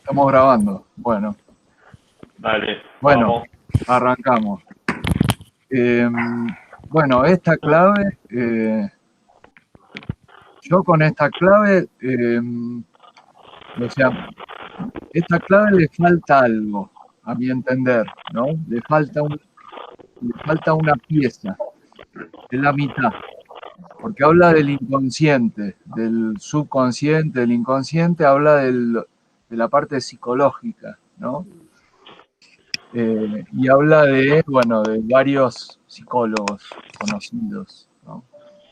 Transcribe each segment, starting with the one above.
Estamos grabando. Bueno, Dale, bueno, vamos. arrancamos. Bueno, esta clave, yo con esta clave, o sea, esta clave le falta algo, a mi entender, ¿no? Le falta una pieza, es la mitad, porque habla del inconsciente, del subconsciente, del inconsciente, habla de la parte psicológica, ¿no? Y habla de, bueno, de varios psicólogos conocidos, ¿no?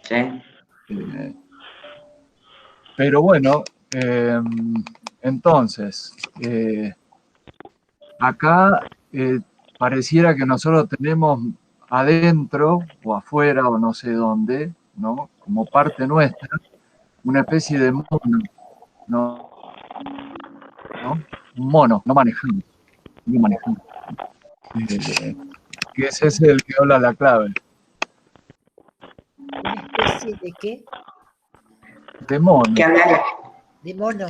Sí. Pero bueno, entonces, acá pareciera que nosotros tenemos adentro o afuera o no sé dónde, ¿no? Como parte nuestra, una especie de mono, ¿no? Un mono, no manejamos, no manejamos. Que ese es el que habla la clave. ¿Una especie de qué? De mono. ¿Qué habla? De mono.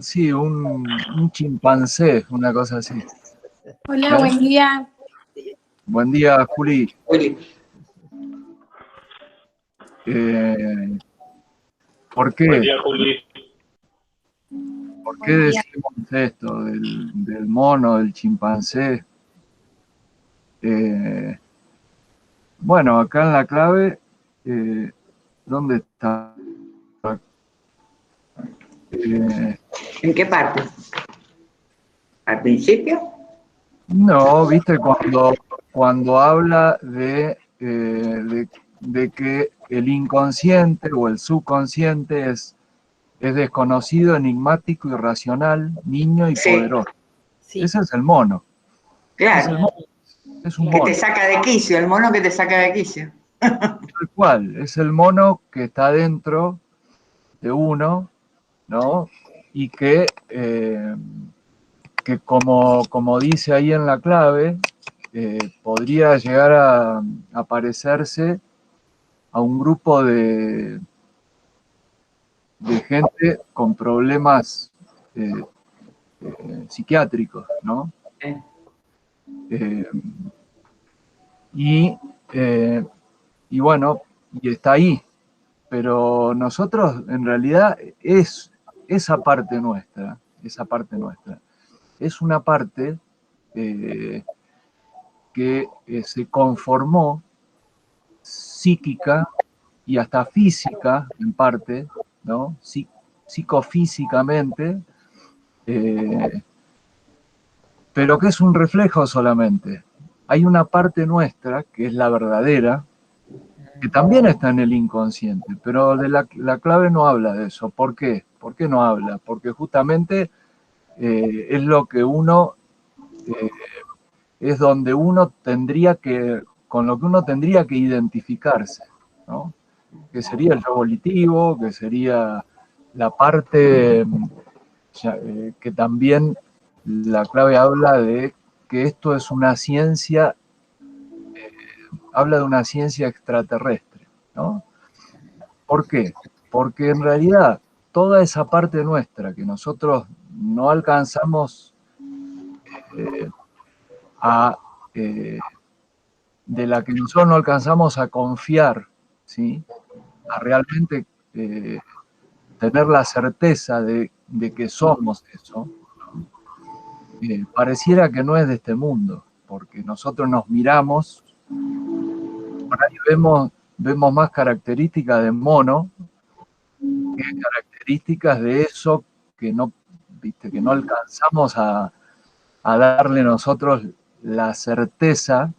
Sí, un chimpancé, una cosa así. Hola, buen día. Buen día, Juli. Uli. ¿Por Buen qué? día, Juli. ¿Por qué Buen día. decimos esto del mono, del chimpancé? Bueno, acá en la clave, ¿dónde está? ¿En qué parte? ¿Al principio? No, viste, cuando habla de que el inconsciente o el subconsciente es desconocido, enigmático, irracional, niño y Sí. poderoso. Sí. Ese es el mono. Es el Claro. mono. Es un Que mono. te saca de quicio, el mono que te saca de quicio. Tal cual. Es el mono que está dentro de uno, ¿no? Y que como dice ahí en la clave, podría llegar a parecerse a un grupo de gente con problemas psiquiátricos, ¿no? Eh, y, y bueno, y está ahí, pero nosotros en realidad es esa parte nuestra, es una parte que se conformó psíquica y hasta física, en parte, ¿no? Psicofísicamente, pero que es un reflejo solamente. Hay una parte nuestra, que es la verdadera, que también está en el inconsciente, pero la clave no habla de eso. ¿Por qué? ¿Por qué no habla? Porque justamente es lo que uno, es donde uno tendría que, con lo que uno tendría que identificarse, ¿no? Que sería el yo volitivo, que sería la parte que también la clave habla de que esto es una ciencia, habla de una ciencia extraterrestre, ¿no? ¿Por qué? Porque en realidad toda esa parte nuestra que nosotros no alcanzamos a, de la que nosotros no alcanzamos a confiar, ¿sí? A realmente tener la certeza de que somos eso, pareciera que no es de este mundo, porque nosotros nos miramos, por ahí vemos más características de mono que características de eso que no, viste, que no alcanzamos a darle nosotros la certeza,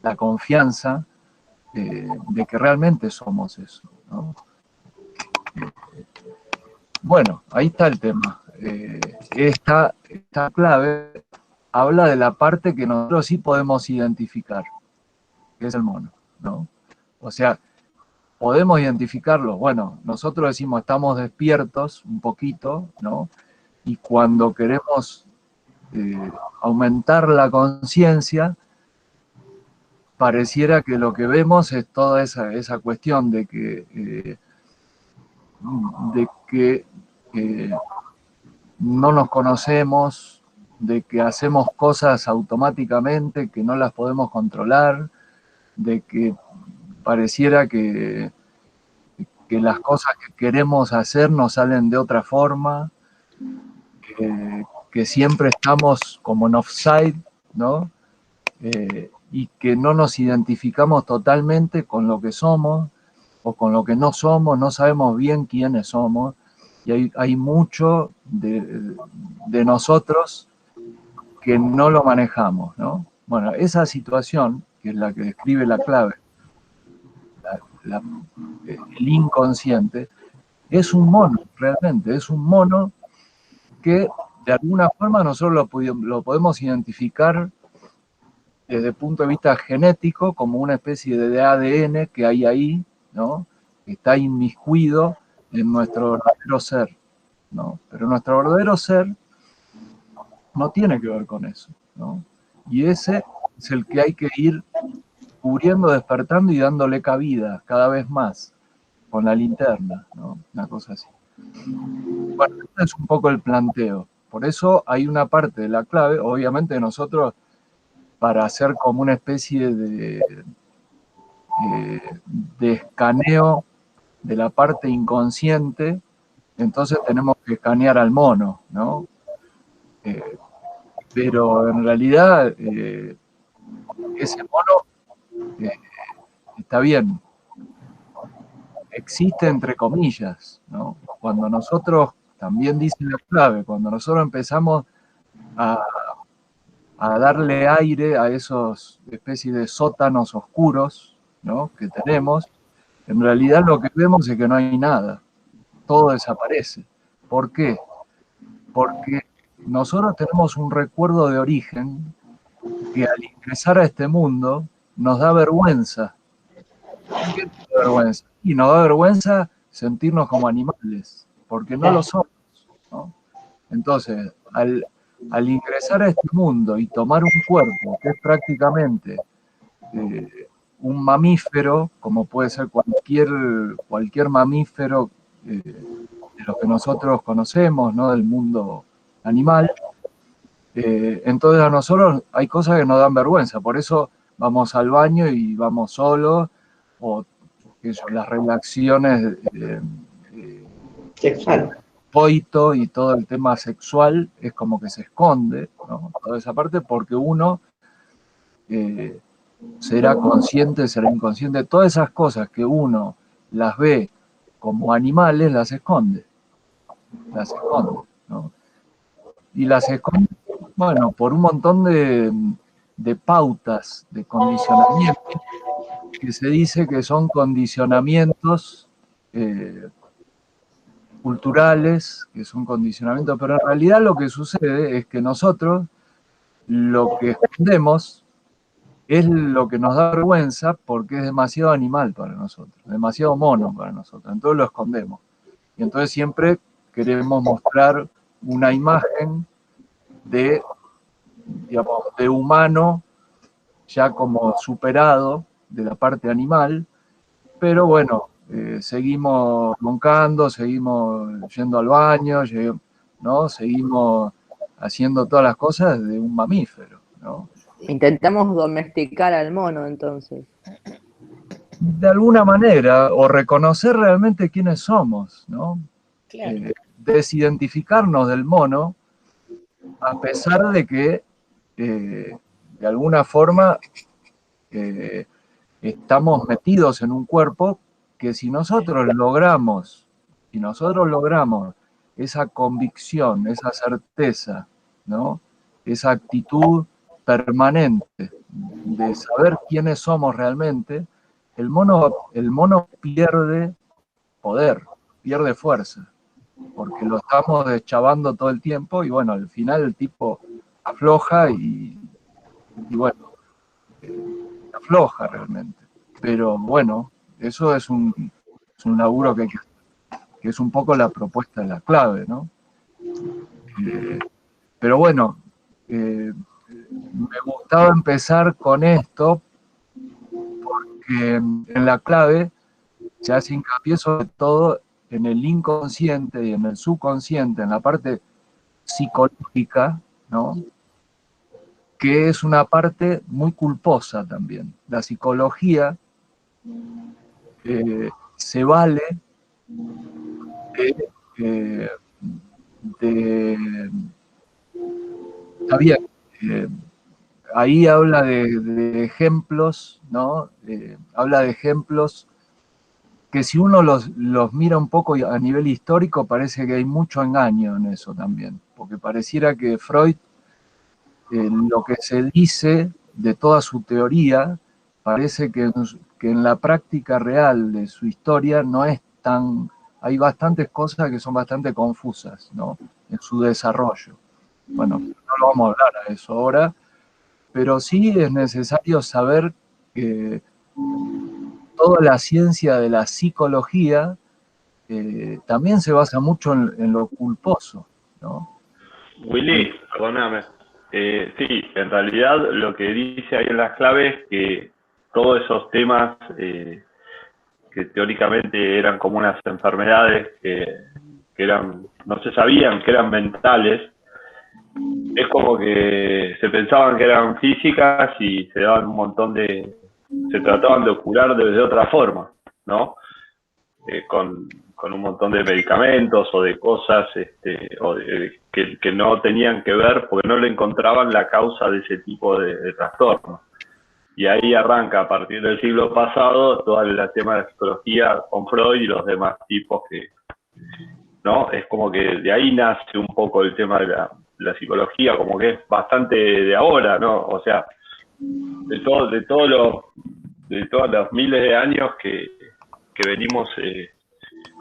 la confianza de que realmente somos eso, ¿no? Bueno, ahí está el tema. Esta clave habla de la parte que nosotros sí podemos identificar, que es el mono, ¿no? O sea, podemos identificarlo. Bueno, nosotros decimos estamos despiertos un poquito, ¿no? Y cuando queremos aumentar la conciencia, pareciera que lo que vemos es toda esa cuestión de que no nos conocemos, de que hacemos cosas automáticamente que no las podemos controlar, de que pareciera que las cosas que queremos hacer nos salen de otra forma, que siempre estamos como en offside, ¿no? Y que no nos identificamos totalmente con lo que somos o con lo que no somos, no sabemos bien quiénes somos, y hay mucho de nosotros que no lo manejamos, ¿no? Bueno, esa situación, que es la que describe la clave, el inconsciente, es un mono, realmente, es un mono que de alguna forma nosotros lo podemos identificar desde el punto de vista genético como una especie de ADN que hay ahí, ¿no? Que está inmiscuido en nuestro verdadero ser, ¿no? Pero nuestro verdadero ser no tiene que ver con eso, ¿no? Y ese es el que hay que ir cubriendo, despertando y dándole cabida cada vez más con la linterna, ¿no? Una cosa así. Bueno, este es un poco el planteo. Por eso hay una parte de la clave, obviamente nosotros, para hacer como una especie de escaneo de la parte inconsciente, entonces tenemos que escanear al mono, ¿no? Pero en realidad ese mono está bien, existe entre comillas, ¿no? Cuando nosotros, también dice la clave, cuando nosotros empezamos a darle aire a esos especies de sótanos oscuros, ¿no? Que tenemos, en realidad lo que vemos es que no hay nada, todo desaparece. ¿Por qué? Porque nosotros tenemos un recuerdo de origen que al ingresar a este mundo nos da vergüenza. ¿Por qué nos da vergüenza? Y nos da vergüenza sentirnos como animales, porque no lo somos, ¿no? Entonces, al ingresar a este mundo y tomar un cuerpo que es prácticamente un mamífero, como puede ser cualquier mamífero de los que nosotros conocemos, ¿no? Del mundo animal, entonces a nosotros hay cosas que nos dan vergüenza, por eso vamos al baño y vamos solos, o las relaciones Sexual. coito y todo el tema sexual es como que se esconde, ¿no? Toda esa parte, porque uno será consciente, será inconsciente, todas esas cosas que uno las ve como animales, las esconde, ¿no? Y las esconde, bueno, por un montón de pautas, de condicionamientos, que se dice que son condicionamientos culturales, que son condicionamientos, pero en realidad lo que sucede es que nosotros lo que escondemos es lo que nos da vergüenza porque es demasiado animal para nosotros, demasiado mono para nosotros, entonces lo escondemos. Y entonces siempre queremos mostrar una imagen de, digamos, de humano ya como superado de la parte animal, pero bueno, seguimos roncando, seguimos yendo al baño, ¿no? Seguimos haciendo todas las cosas de un mamífero, ¿no? Intentamos domesticar al mono, entonces. De alguna manera, o reconocer realmente quiénes somos, ¿no? Claro. Desidentificarnos del mono, a pesar de que de alguna forma estamos metidos en un cuerpo que si nosotros logramos esa convicción, esa certeza, ¿no? Esa actitud permanente de saber quiénes somos realmente, el mono pierde poder, pierde fuerza, porque lo estamos deschavando todo el tiempo y bueno, al final el tipo afloja y bueno, afloja realmente. Pero bueno, eso es un laburo que es un poco la propuesta de la clave, ¿no? Pero bueno, me gustaba empezar con esto porque en la clave se hace hincapié sobre todo en el inconsciente y en el subconsciente, en la parte psicológica, ¿no? Que es una parte muy culposa también. La psicología se vale de, está bien, ahí habla de ejemplos, ¿no? Habla de ejemplos que si uno los mira un poco a nivel histórico, parece que hay mucho engaño en eso también, porque pareciera que Freud, lo que se dice de toda su teoría, parece que en la práctica real de su historia no es tan... Hay bastantes cosas que son bastante confusas, ¿no? En su desarrollo. Bueno, no lo vamos a hablar a eso ahora, pero sí es necesario saber que toda la ciencia de la psicología también se basa mucho en lo culposo, ¿no? Willy, perdóname. Sí, en realidad lo que dice ahí en las claves es que todos esos temas que teóricamente eran como unas enfermedades que eran, no se sabían que eran mentales, es como que se pensaban que eran físicas y se daban un montón de, se trataban de curar de otra forma, ¿no? Con un montón de medicamentos o de cosas que no tenían que ver porque no le encontraban la causa de ese tipo de trastorno. Y ahí arranca a partir del siglo pasado todo el tema de la psicología con Freud y los demás tipos que, ¿no? Es como que de ahí nace un poco el tema de la psicología, como que es bastante de ahora, ¿no? O sea, de todos los miles de años que venimos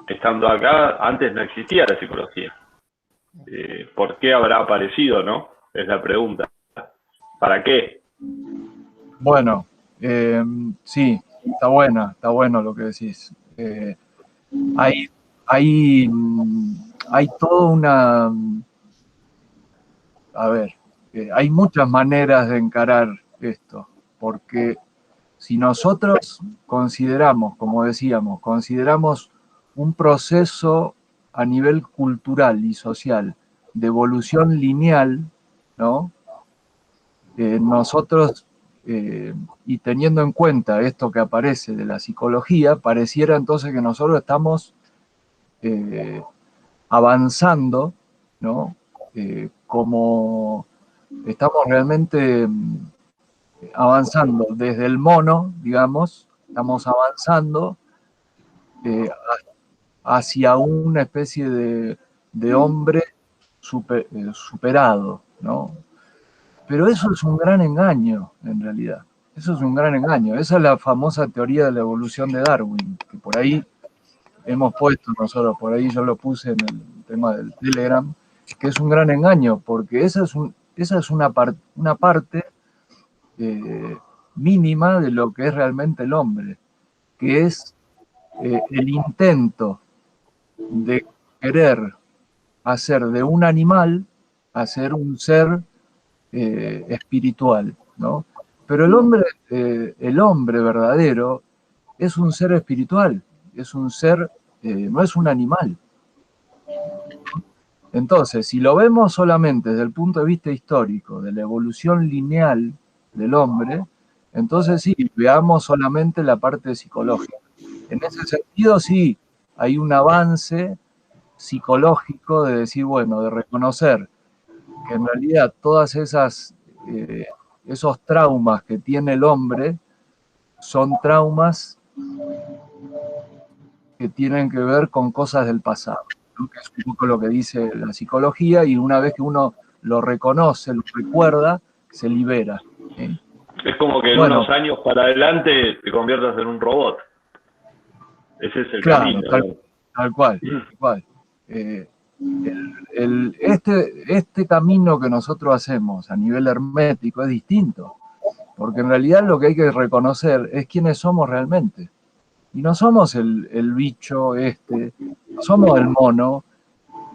estando acá, antes no existía la psicología. ¿Por qué habrá aparecido, no? Es la pregunta. ¿Para qué? Bueno, sí, está bueno lo que decís. Hay toda una... A ver, hay muchas maneras de encarar esto, porque si nosotros consideramos, como decíamos, consideramos un proceso a nivel cultural y social de evolución lineal, ¿no? Nosotros, y teniendo en cuenta esto que aparece de la psicología, pareciera entonces que nosotros estamos avanzando, ¿no? Como estamos realmente avanzando desde el mono, digamos, estamos avanzando hacia una especie de hombre superado, ¿no? Pero eso es un gran engaño, en realidad. Eso es un gran engaño. Esa es la famosa teoría de la evolución de Darwin, que por ahí hemos puesto nosotros, por ahí yo lo puse en el tema del Telegram, que es un gran engaño, porque esa es una parte mínima de lo que es realmente el hombre, que es el intento de querer hacer de un animal, hacer un ser espiritual, ¿no? Pero el hombre verdadero es un ser espiritual, es un ser, no es un animal. Entonces, si lo vemos solamente desde el punto de vista histórico, de la evolución lineal del hombre, entonces sí, veamos solamente la parte psicológica. En ese sentido, sí, hay un avance psicológico de decir, bueno, de reconocer que en realidad todas esos traumas que tiene el hombre son traumas que tienen que ver con cosas del pasado, ¿no? Que es un poco lo que dice la psicología, y una vez que uno lo reconoce, lo recuerda, se libera. Es como que en unos años para adelante te conviertas en un robot. Ese es el camino. Tal cual. Este camino que nosotros hacemos a nivel hermético es distinto, porque en realidad lo que hay que reconocer es quiénes somos realmente. Y no somos el bicho no somos el mono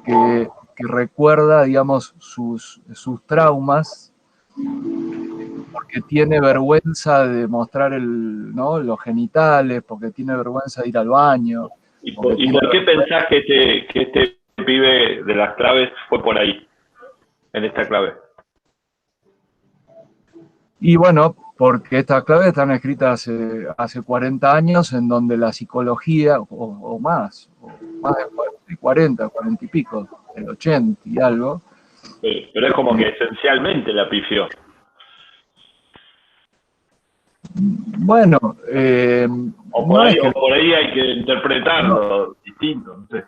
que recuerda, digamos, sus traumas, porque tiene vergüenza de mostrar los genitales, porque tiene vergüenza de ir al baño. ¿Y por qué pensás que este pibe de las claves fue por ahí? en esta clave? Y bueno, porque estas claves están escritas hace 40 años, en donde la psicología, o más de 40 y pico, el 80 y algo. Pero es como que esencialmente la pifió. Bueno, O no es que... por ahí hay que interpretarlo distinto, no sé.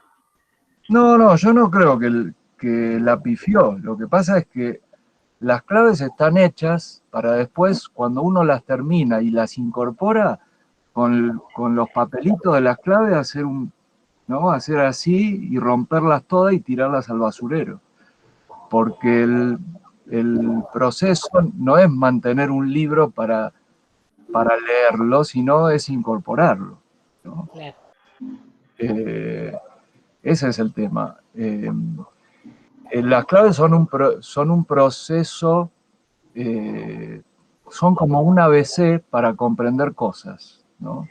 No, yo no creo que la pifió. Lo que pasa es que las claves están hechas para después, cuando uno las termina y las incorpora, con los papelitos de las claves, ¿no? Hacer así y romperlas todas y tirarlas al basurero. Porque el proceso no es mantener un libro para leerlo, sino es incorporarlo, ¿no? Claro. Ese es el tema. Las claves son un proceso, son como un ABC para comprender cosas, ¿no?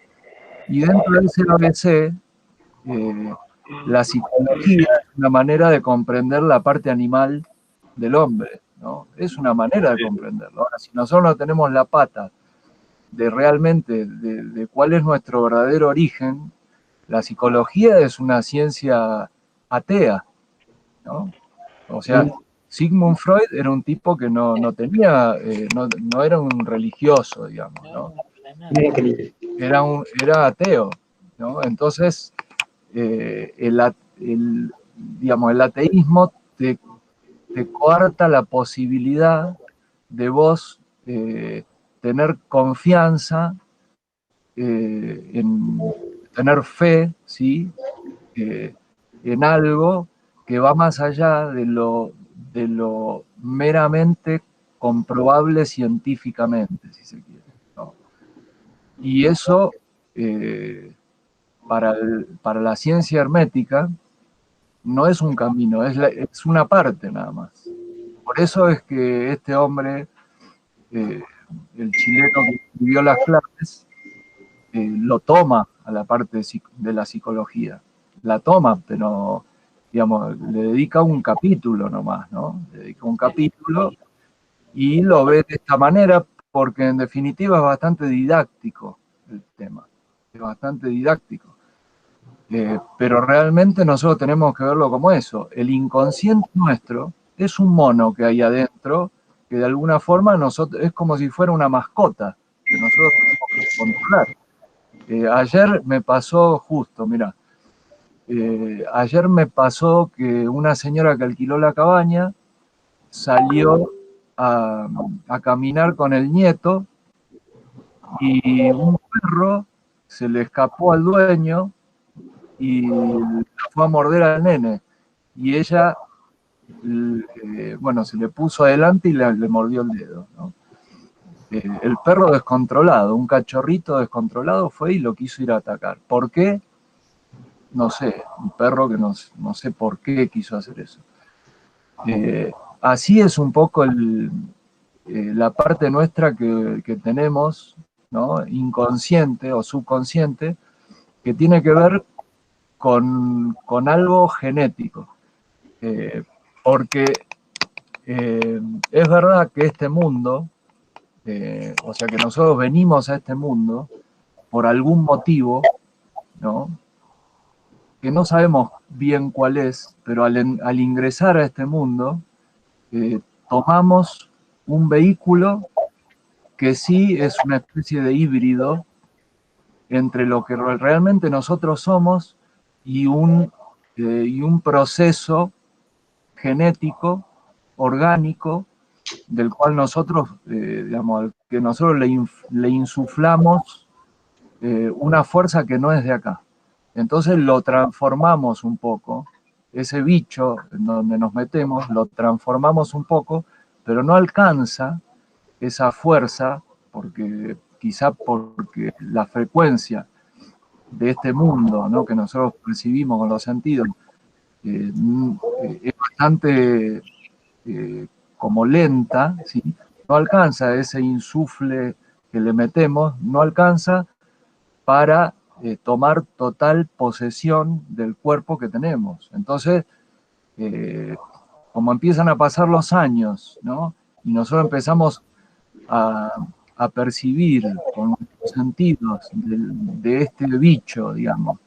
Y dentro de ese ABC, la psicología es una manera de comprender la parte animal del hombre, ¿no? Es una manera de comprenderlo. Ahora, si nosotros no tenemos la pata de realmente de cuál es nuestro verdadero origen, la psicología es una ciencia atea, ¿no? O sea, Sigmund Freud era un tipo que no tenía, no era un religioso, digamos, ¿no? Era ateo, ¿no? Entonces, digamos, el ateísmo te coarta la posibilidad de vos tener confianza, tener fe, ¿sí? En algo que va más allá de lo meramente comprobable científicamente, si se quiere, ¿no? Y eso, para la ciencia hermética, no es un camino, es una parte nada más. Por eso es que este hombre, el chileno que escribió las claves, lo toma a la parte de la psicología. La toma, pero, digamos, le dedica un capítulo nomás, ¿no? Le dedica un capítulo y lo ve de esta manera porque en definitiva es bastante didáctico el tema. Es bastante didáctico. Pero realmente nosotros tenemos que verlo como eso. El inconsciente nuestro es un mono que hay adentro que de alguna forma es como si fuera una mascota que nosotros tenemos que controlar. Ayer me pasó justo, mira, ayer me pasó que una señora que alquiló la cabaña salió a caminar con el nieto y un perro se le escapó al dueño y fue a morder al nene. Y ella, bueno, se le puso adelante y le mordió el dedo, ¿no? El perro descontrolado, un cachorrito descontrolado fue y lo quiso ir a atacar. ¿Por qué? No sé, un perro que no sé por qué quiso hacer eso. Así es un poco la parte nuestra que tenemos, ¿no? Inconsciente o subconsciente, que tiene que ver con algo genético. Porque es verdad que este mundo, o sea que nosotros venimos a este mundo por algún motivo, ¿no? Que no sabemos bien cuál es, pero al ingresar a este mundo, tomamos un vehículo que sí es una especie de híbrido entre lo que realmente nosotros somos y un proceso genético, orgánico, del cual nosotros, digamos, que nosotros le insuflamos una fuerza que no es de acá. Entonces lo transformamos un poco, ese bicho en donde nos metemos, lo transformamos un poco, pero no alcanza esa fuerza, quizá porque la frecuencia de este mundo, ¿no? Que nosotros percibimos con los sentidos es bastante como lenta, ¿sí? No alcanza ese insufle que le metemos, no alcanza para tomar total posesión del cuerpo que tenemos. Entonces, como empiezan a pasar los años, ¿no? Y nosotros empezamos a percibir con los sentidos de este bicho, digamos,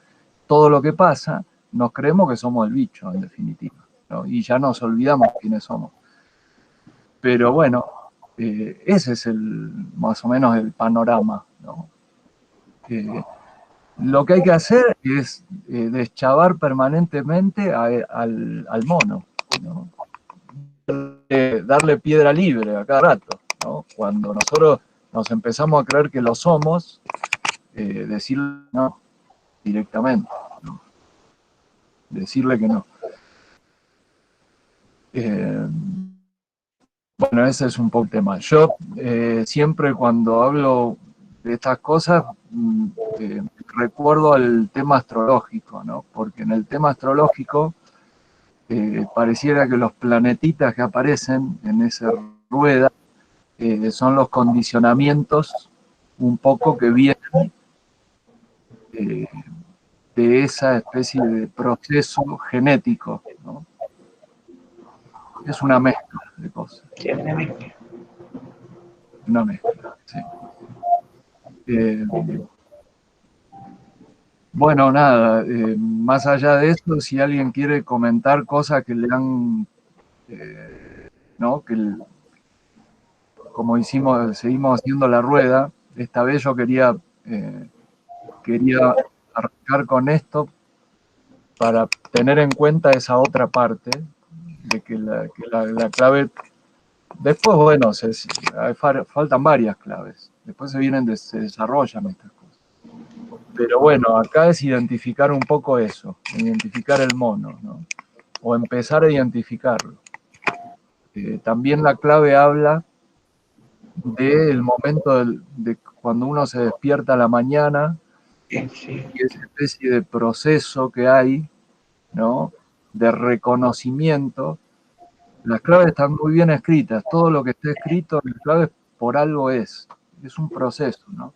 todo lo que pasa, nos creemos que somos el bicho, en definitiva, ¿no? Y ya nos olvidamos quiénes somos. Pero bueno, ese es más o menos el panorama, ¿no? Lo que hay que hacer es deschavar permanentemente al mono, ¿no? Darle piedra libre a cada rato, ¿no? Cuando nosotros nos empezamos a creer que lo somos, decirle no directamente, ¿no? Decirle que no. Bueno, ese es un poco el tema. Yo siempre cuando hablo de estas cosas recuerdo al tema astrológico, ¿no? Porque en el tema astrológico pareciera que los planetitas que aparecen en esa rueda son los condicionamientos un poco que vienen de esa especie de proceso genético, ¿no? Es una mezcla de cosas. Sí, una mezcla. Una mezcla, sí. Bueno, nada, más allá de esto, si alguien quiere comentar cosas que le han, ¿no? Como seguimos haciendo la rueda, esta vez yo quería arrancar con esto para tener en cuenta esa otra parte, de que la clave, después, bueno, faltan varias claves, después se desarrollan estas cosas. Pero bueno, acá es identificar un poco eso, identificar el mono, ¿no? O empezar a identificarlo. También la clave habla del momento de cuando uno se despierta a la mañana, Sí. y esa especie de proceso que hay, ¿no? De reconocimiento. Las claves están muy bien escritas, todo lo que está escrito en las claves por algo es un proceso, ¿no?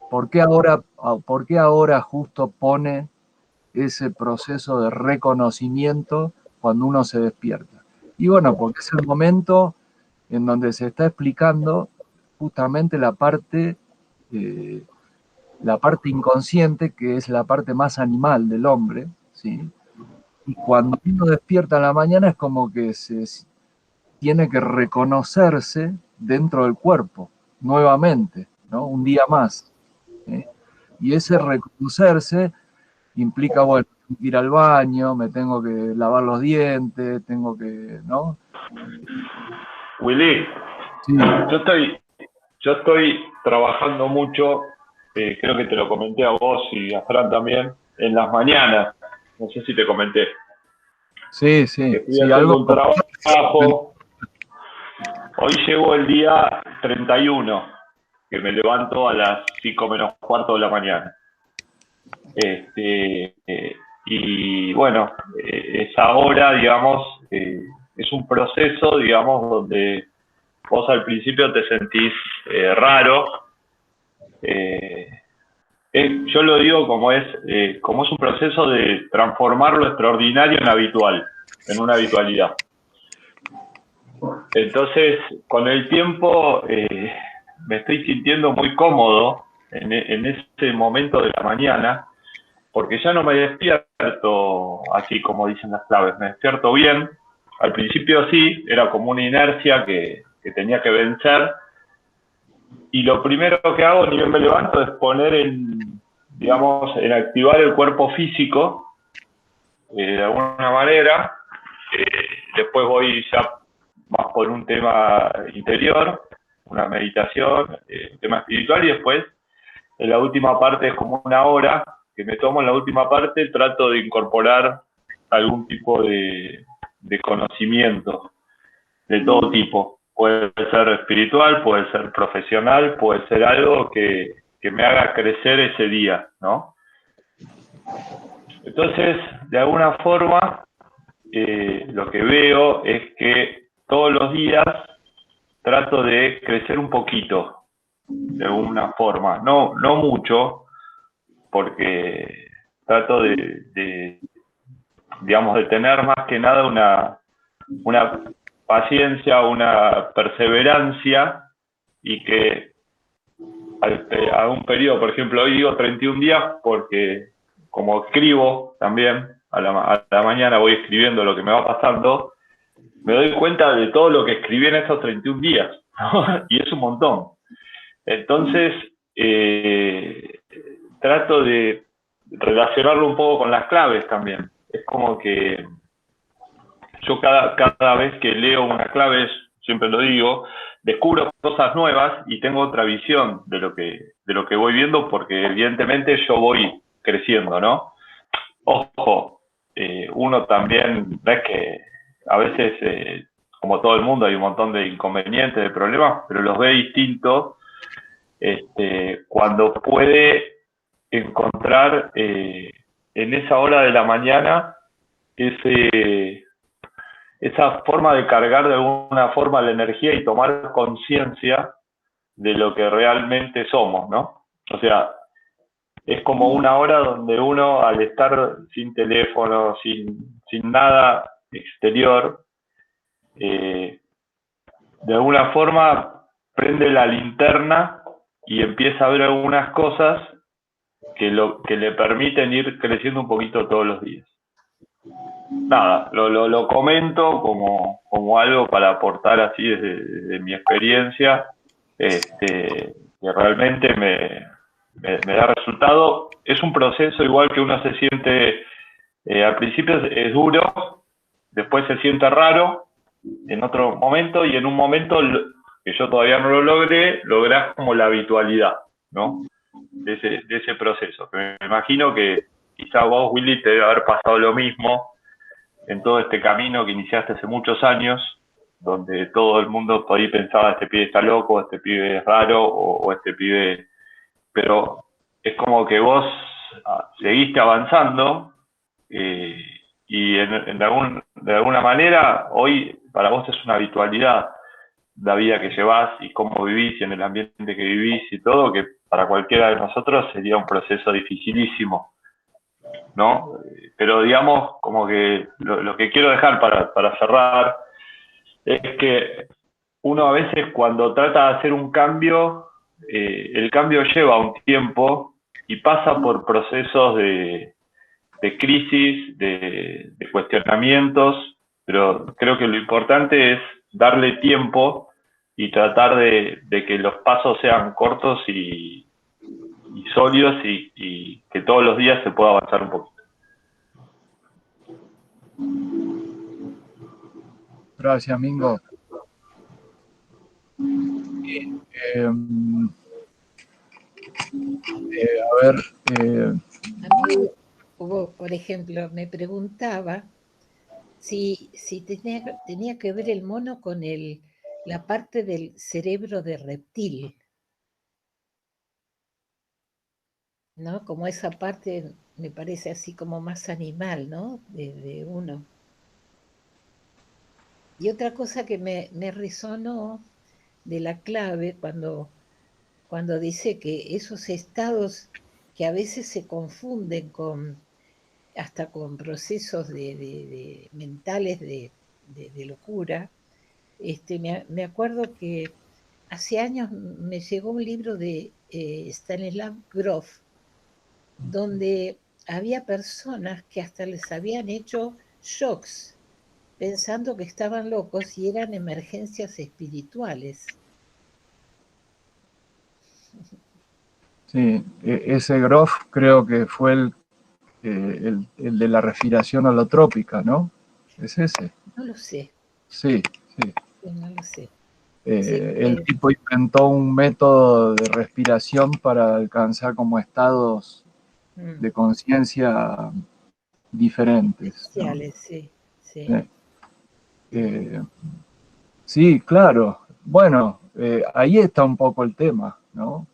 ¿Por qué ahora justo pone ese proceso de reconocimiento cuando uno se despierta? Y bueno, porque es el momento en donde se está explicando justamente la parte inconsciente, que es la parte más animal del hombre, ¿sí? Y cuando uno despierta en la mañana es como que tiene que reconocerse dentro del cuerpo, nuevamente, ¿no? Un día más. Y ese reconocerse implica, bueno, tengo que ir al baño, me tengo que lavar los dientes, tengo que, ¿no? Willy, Sí. yo estoy trabajando mucho, creo que te lo comenté a vos y a Fran también, en las mañanas. No sé si te comenté. Sí. Estoy haciendo un trabajo. Hoy llegó el día 31, que me levanto a las 5 menos cuarto de la mañana. Y bueno, esa hora, digamos, es un proceso, digamos, donde vos al principio te sentís raro. Yo lo digo como es un proceso de transformar lo extraordinario en habitual, en una habitualidad. Entonces, con el tiempo me estoy sintiendo muy cómodo en ese momento de la mañana, porque ya no me despierto así como dicen las claves, me despierto bien. Al principio sí, era como una inercia que tenía que vencer, y lo primero que hago ni bien me levanto es poner en activar el cuerpo físico de alguna manera. Después voy ya más por un tema interior, una meditación, un tema espiritual, y después en la última parte es como una hora que me tomo. En la última parte trato de incorporar algún tipo de conocimiento de todo tipo. Puede ser espiritual, puede ser profesional, puede ser algo que me haga crecer ese día, ¿no? Entonces, de alguna forma, lo que veo es que todos los días trato de crecer un poquito, de alguna forma, no mucho, porque trato de tener más que nada una paciencia, una perseverancia, y que a un periodo, por ejemplo, hoy digo 31 días porque como escribo también, a la mañana voy escribiendo lo que me va pasando, me doy cuenta de todo lo que escribí en esos 31 días, ¿no? Y es un montón. Entonces, trato de relacionarlo un poco con las claves también. Es como que yo cada vez que leo una clave, siempre lo digo, descubro cosas nuevas y tengo otra visión de lo que voy viendo, porque evidentemente yo voy creciendo, ¿no? Ojo, uno también, ves que a veces, como todo el mundo, hay un montón de inconvenientes, de problemas, pero los ve distintos cuando puede encontrar en esa hora de la mañana esa forma de cargar de alguna forma la energía y tomar conciencia de lo que realmente somos, ¿no? O sea, es como una hora donde uno, al estar sin teléfono, sin nada exterior, de alguna forma prende la linterna y empieza a ver algunas cosas que le permiten ir creciendo un poquito todos los días. Nada, lo comento como algo para aportar así desde mi experiencia, que realmente me da resultado. Es un proceso igual que uno se siente, al principio es duro, después se siente raro en otro momento, y en un momento que yo todavía no lo lográs como la habitualidad, ¿no? De ese proceso. Me imagino que quizá vos, Willy, te debe haber pasado lo mismo en todo este camino que iniciaste hace muchos años, donde todo el mundo por ahí pensaba, este pibe está loco, este pibe es raro, o este pibe... Pero es como que vos seguiste avanzando, y de alguna manera hoy para vos es una habitualidad la vida que llevás y cómo vivís y en el ambiente que vivís y todo, que para cualquiera de nosotros sería un proceso dificilísimo, ¿no? Pero digamos, como que lo que quiero dejar para cerrar es que uno a veces cuando trata de hacer un cambio, el cambio lleva un tiempo y pasa por procesos de crisis, de cuestionamientos, pero creo que lo importante es darle tiempo y tratar de que los pasos sean cortos y sólidos, y que todos los días se pueda avanzar un poquito. Gracias, Mingo. A ver, A mí, por ejemplo, me preguntaba si tenía que ver el mono con la parte del cerebro de reptil, ¿no? Como esa parte me parece así como más animal, ¿no? De uno. Y otra cosa que me resonó de la clave cuando dice que esos estados que a veces se confunden hasta con procesos mentales de locura. Me acuerdo que hace años me llegó un libro de Stanislav Grof, donde había personas que hasta les habían hecho shocks pensando que estaban locos y eran emergencias espirituales. sí, ese Grof creo que fue el de la respiración holotrópica, ¿no? ¿Es ese? No lo sé. Sí, sí. Sí, no lo sé. El tipo inventó un método de respiración para alcanzar como estados de conciencia diferentes, ¿no? Sí, sí. Sí, claro. Bueno, ahí está un poco el tema, ¿no?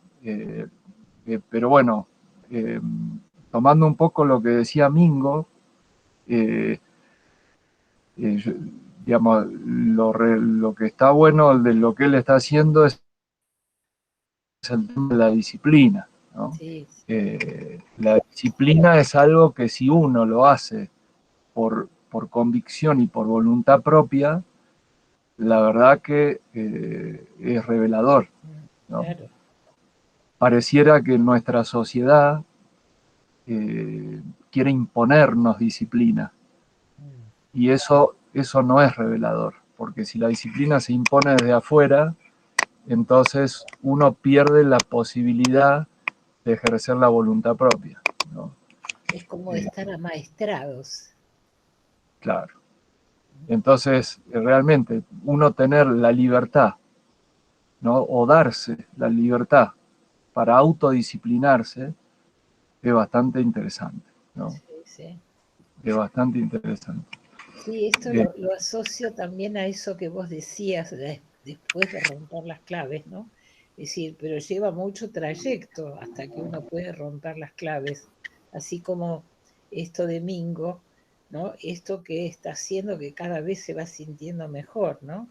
Pero bueno, tomando un poco lo que decía Mingo, digamos, lo que está bueno de lo que él está haciendo es el tema de la disciplina, ¿no? Sí. La disciplina es algo que si uno lo hace por por convicción y por voluntad propia, la verdad que es revelador, ¿no? Claro. Pareciera que nuestra sociedad quiere imponernos disciplina, y eso no es revelador, porque si la disciplina se impone desde afuera, entonces uno pierde la posibilidad de ejercer la voluntad propia, ¿no? Es como estar amaestrados. Claro. Entonces, realmente, uno tener la libertad, ¿no? O darse la libertad para autodisciplinarse es bastante interesante, ¿no? Sí, sí. Es bastante interesante. Sí, esto Eh, lo asocio también a eso que vos decías después de romper las claves, ¿no? Es decir, pero lleva mucho trayecto hasta que uno puede romper las claves, así como esto de Mingo, ¿no? Esto que está haciendo que cada vez se va sintiendo mejor, ¿no?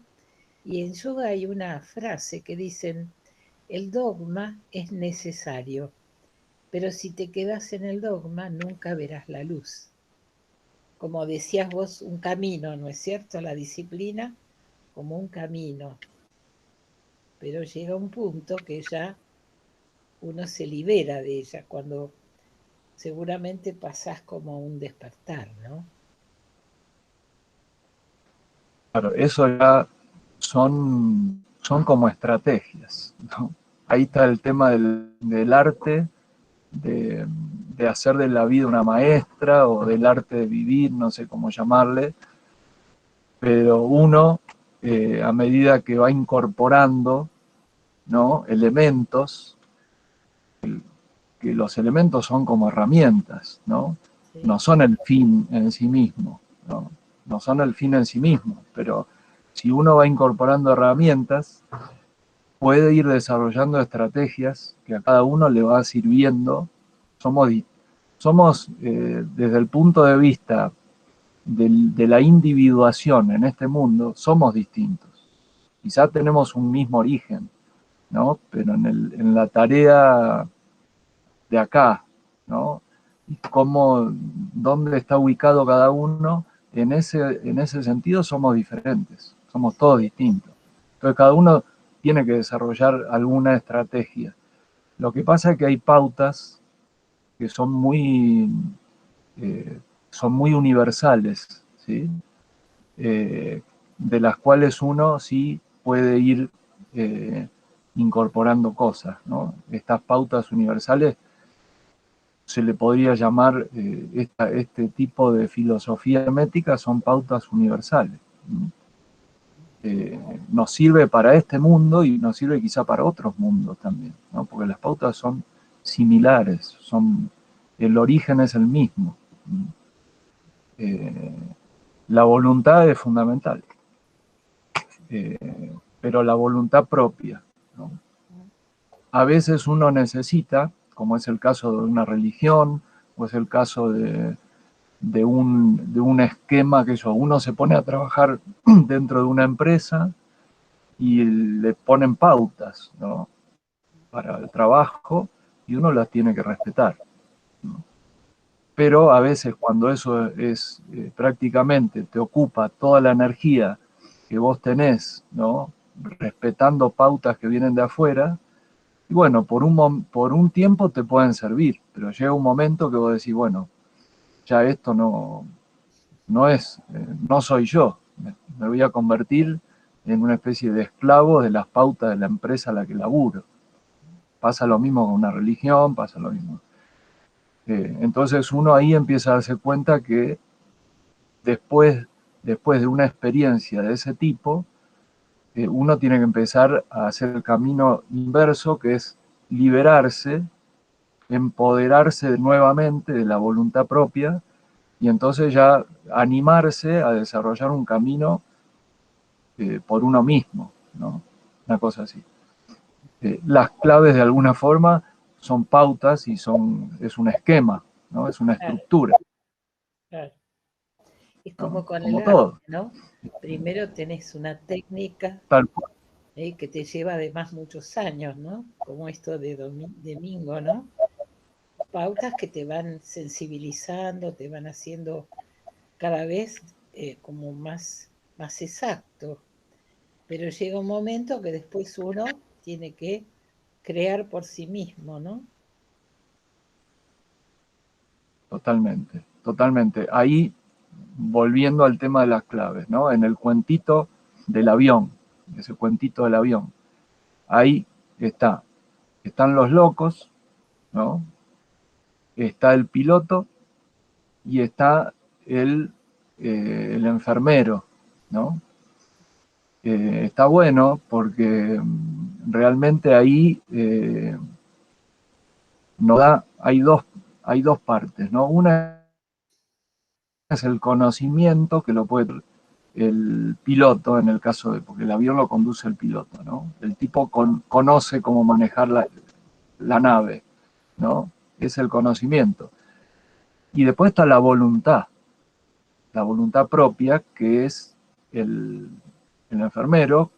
Y en yoga hay una frase que dicen, el dogma es necesario, pero si te quedas en el dogma nunca verás la luz. Como decías vos, un camino, ¿no es cierto? La disciplina como un camino, pero llega un punto que ya uno se libera de ella, cuando seguramente pasás como un despertar, ¿no? claro, eso ya son como estrategias, ¿no? Ahí está el tema del arte, de hacer de la vida una maestra o del arte de vivir, no sé cómo llamarle, pero uno, a medida que va incorporando, ¿no? Elementos, que los elementos son como herramientas, ¿no? No Sí, son el fin en sí mismo, ¿no? No son el fin en sí mismo, pero si uno va incorporando herramientas, puede ir desarrollando estrategias que a cada uno le va sirviendo. Somos desde el punto de vista de la individuación en este mundo, somos distintos. Quizá tenemos un mismo origen, ¿no? Pero en la tarea de acá, ¿no? Y dónde está ubicado cada uno, en ese sentido somos diferentes, somos todos sí, distintos. Entonces cada uno tiene que desarrollar alguna estrategia. Lo que pasa es que hay pautas que eh, son muy universales, ¿sí? De las cuales uno sí puede ir eh, incorporando cosas, ¿no? Estas pautas universales se le podría llamar, este tipo de filosofía hermética son pautas universales. Nos sirve para este mundo y nos sirve quizá para otros mundos también, ¿no? Porque las pautas son similares, el origen es el mismo. Eh, la voluntad es fundamental, pero la voluntad propia, ¿no? A veces uno necesita, como es el caso de una religión, o es el caso de un esquema que uno se pone a trabajar dentro de una empresa y le ponen pautas, ¿no? Para el trabajo, y uno las tiene que respetar, ¿no? Pero a veces cuando eso es prácticamente te ocupa toda la energía que vos tenés, ¿no? Respetando pautas que vienen de afuera, y bueno, por un tiempo te pueden servir, pero llega un momento que vos decís, bueno, ya esto no soy yo, me voy a convertir en una especie de esclavo de las pautas de la empresa a la que laburo. Pasa lo mismo con una religión, pasa lo mismo. Entonces uno ahí empieza a darse cuenta que después, después de una experiencia de ese tipo, uno tiene que empezar a hacer el camino inverso, que es liberarse, empoderarse nuevamente de la voluntad propia y entonces ya animarse a desarrollar un camino por uno mismo, ¿no? Una cosa así. Las claves de alguna forma son pautas y es un esquema, ¿no? Es una claro, estructura, claro. Es ¿no? como con el Como arte, todo. ¿no? Primero tenés una técnica Tal cual. que te lleva además muchos años, ¿no? Como esto de Mingo, ¿no? Pautas que te van sensibilizando, te van haciendo cada vez como más exacto. Pero llega un momento que después uno tiene que crear por sí mismo, ¿no? Totalmente, totalmente. Ahí, volviendo al tema de las claves, ¿no? En el cuentito del avión, ese cuentito del avión, ahí están los locos, ¿no? Está el piloto y está el enfermero, ¿no? Está bueno porque realmente ahí hay dos partes, ¿no? Una es el conocimiento que lo puede el piloto, en el caso de, porque el avión lo conduce el piloto, ¿no? El tipo conoce cómo manejar la nave, ¿no? Es el conocimiento. Y después está la voluntad propia, que es el enfermero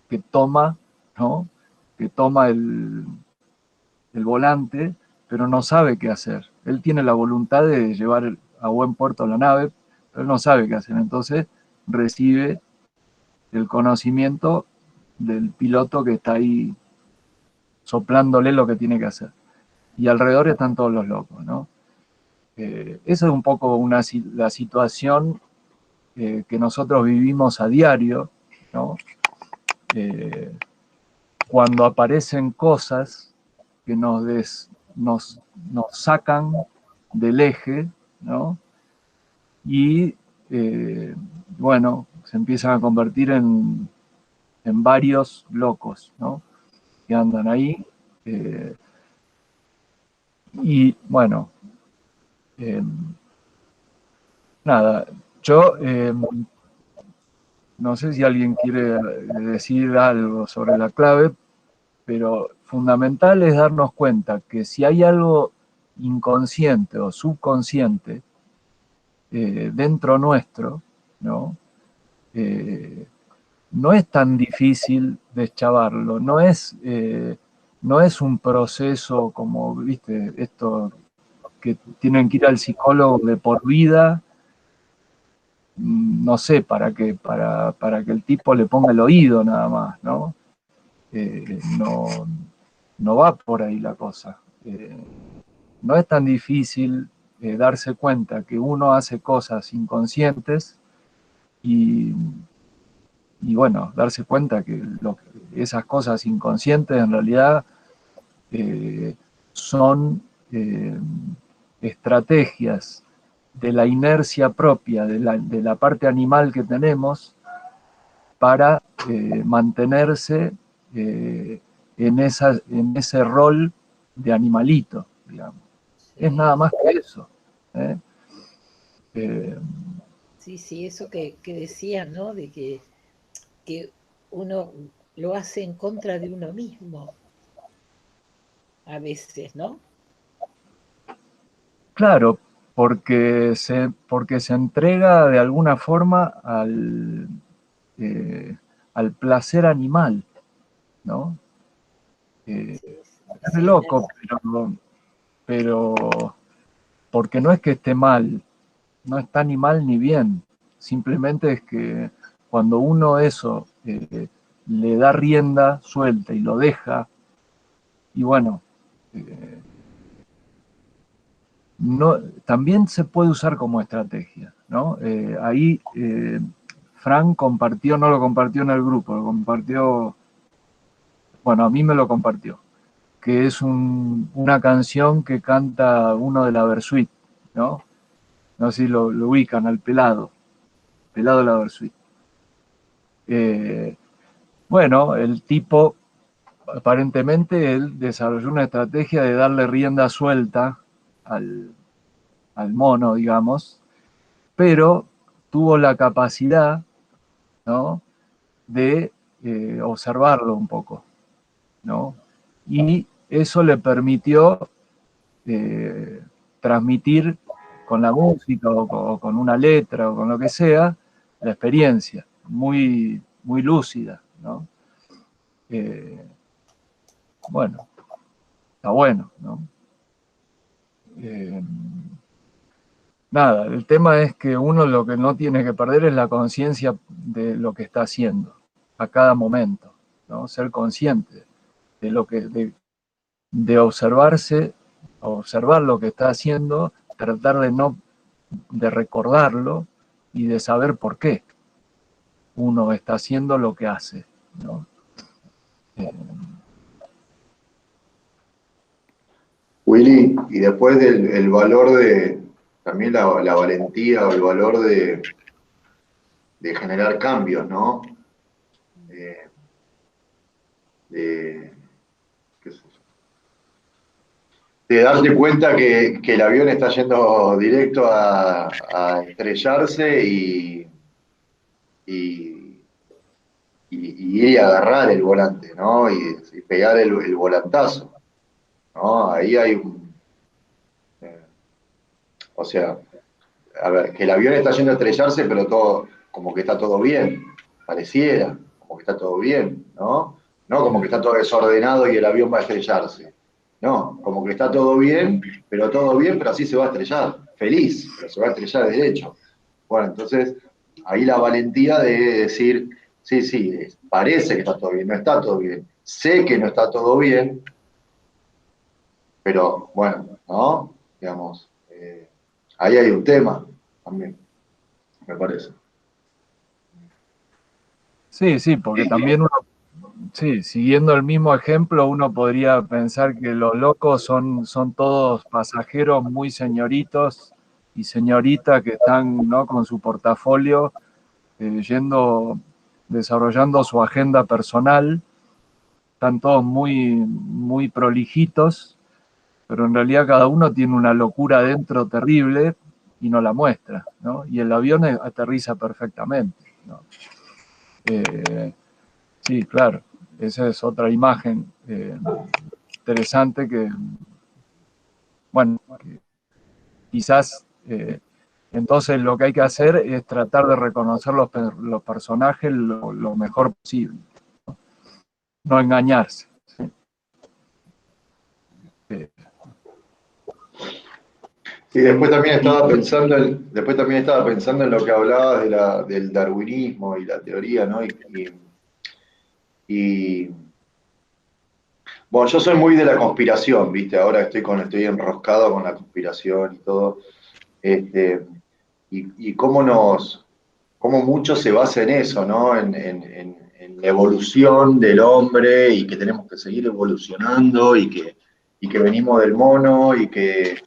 que toma, ¿no? Que toma el volante, pero no sabe qué hacer. Él tiene la voluntad de llevar a buen puerto la nave, pero él no sabe qué hacer. Entonces recibe el conocimiento del piloto que está ahí soplándole lo que tiene que hacer. Y alrededor están todos los locos, ¿no? Esa es un poco la situación que nosotros vivimos a diario, ¿no? Cuando aparecen cosas que nos sacan del eje, ¿no? Y bueno, se empiezan a convertir en varios locos, ¿no? Que andan ahí. Y bueno, eh, nada, yo no sé si alguien quiere decir algo sobre la clave, pero fundamental es darnos cuenta que si hay algo inconsciente o subconsciente dentro nuestro, ¿no? Eh, no es tan difícil deschavarlo, no es un proceso como, viste, esto que tienen que ir al psicólogo de por vida, no sé para qué, para que el tipo le ponga el oído nada más, ¿no? No, no va por ahí la cosa. No es tan difícil darse cuenta que uno hace cosas inconscientes y, y bueno, darse cuenta que esas cosas inconscientes en realidad son estrategias de la inercia propia, de la parte animal que tenemos para mantenerse en ese rol de animalito, digamos. Es nada Sí, más que eso. ¿Eh? Eh, sí, sí, eso que decía, ¿no? De que uno lo hace en contra de uno mismo, a veces, ¿no? claro, porque se entrega de alguna forma al placer animal, ¿no? Sí, Es de esa loco, inercia. pero porque no es que esté mal, no está ni mal ni bien, simplemente es que cuando uno eso le da rienda suelta y lo deja, y bueno, eh, no, también se puede usar como estrategia, ¿no? Ahí Fran compartió, no lo compartió en el grupo, lo compartió, bueno, a mí me lo compartió, que es una canción que canta uno de la Versuit, ¿no? No sé si lo ubican, al Pelado de la Versuit. Bueno, el tipo, aparentemente, él desarrolló una estrategia de darle rienda suelta al mono, digamos, pero tuvo la capacidad, ¿no? De observarlo un poco, ¿no? Y eso le permitió eh, transmitir con la música o con una letra o con lo que sea la experiencia, muy, muy lúcida, ¿no? Eh, bueno, está bueno, ¿no? Eh, nada, el tema es que uno lo que no tiene que perder es la conciencia de lo que está haciendo a cada momento, ¿no? Ser consciente de lo que, de observarse, observar lo que está haciendo, tratar de recordarlo y de saber por qué uno está haciendo lo que hace, ¿no? Willy, y después del el valor de, también la valentía o el valor de generar cambios, ¿no? Eh, de, qué sé yo, de darte cuenta que el avión está yendo directo a estrellarse y, y ir y agarrar el volante, ¿no? Y pegar el volantazo, ¿no? Ahí hay un... eh, o sea, a ver, que el avión está yendo a estrellarse, pero todo, como que está todo bien, pareciera, como que está todo bien, ¿no? No como que está todo desordenado y el avión va a estrellarse. No, como que está todo bien, pero así se va a estrellar, feliz, pero se va a estrellar derecho. Bueno, entonces, ahí la valentía de decir, sí, sí, parece que está todo bien, no está todo bien, sé que no está todo bien, pero bueno, ¿no? Digamos, ahí hay un tema también, me parece. Sí, sí, porque también uno, sí, siguiendo el mismo ejemplo, uno podría pensar que los locos son todos pasajeros muy señoritos y señoritas que están, ¿no?, con su portafolio, desarrollando su agenda personal, están todos muy prolijitos, pero en realidad cada uno tiene una locura dentro terrible y no la muestra, ¿no? Y el avión aterriza perfectamente, ¿no? Sí, claro, esa es otra imagen interesante que, bueno, que quizás entonces lo que hay que hacer es tratar de reconocer los personajes lo mejor posible, no engañarse. ¿Sí? Eh, Sí, después también estaba pensando en lo que hablabas del darwinismo y la teoría, ¿no? Y, bueno, yo soy muy de la conspiración, ¿viste? Ahora estoy enroscado con la conspiración y todo. Este, y cómo mucho se basa en eso, ¿no? En la evolución del hombre y que tenemos que seguir evolucionando y que venimos del mono y que,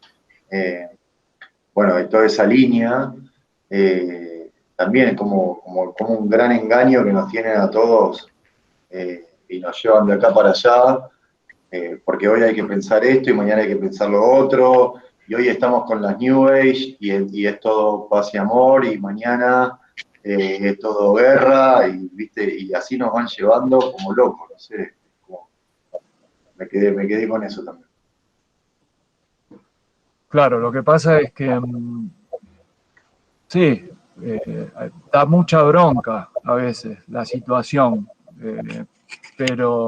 eh, bueno, de toda esa línea, también como un gran engaño que nos tienen a todos y nos llevan de acá para allá, porque hoy hay que pensar esto y mañana hay que pensar lo otro, y hoy estamos con las New Age y es todo paz y amor, y mañana es todo guerra, y, ¿viste? Y así nos van llevando como locos, no sé, como, me quedé con eso también. claro, lo que pasa es que sí, da mucha bronca a veces la situación, eh, pero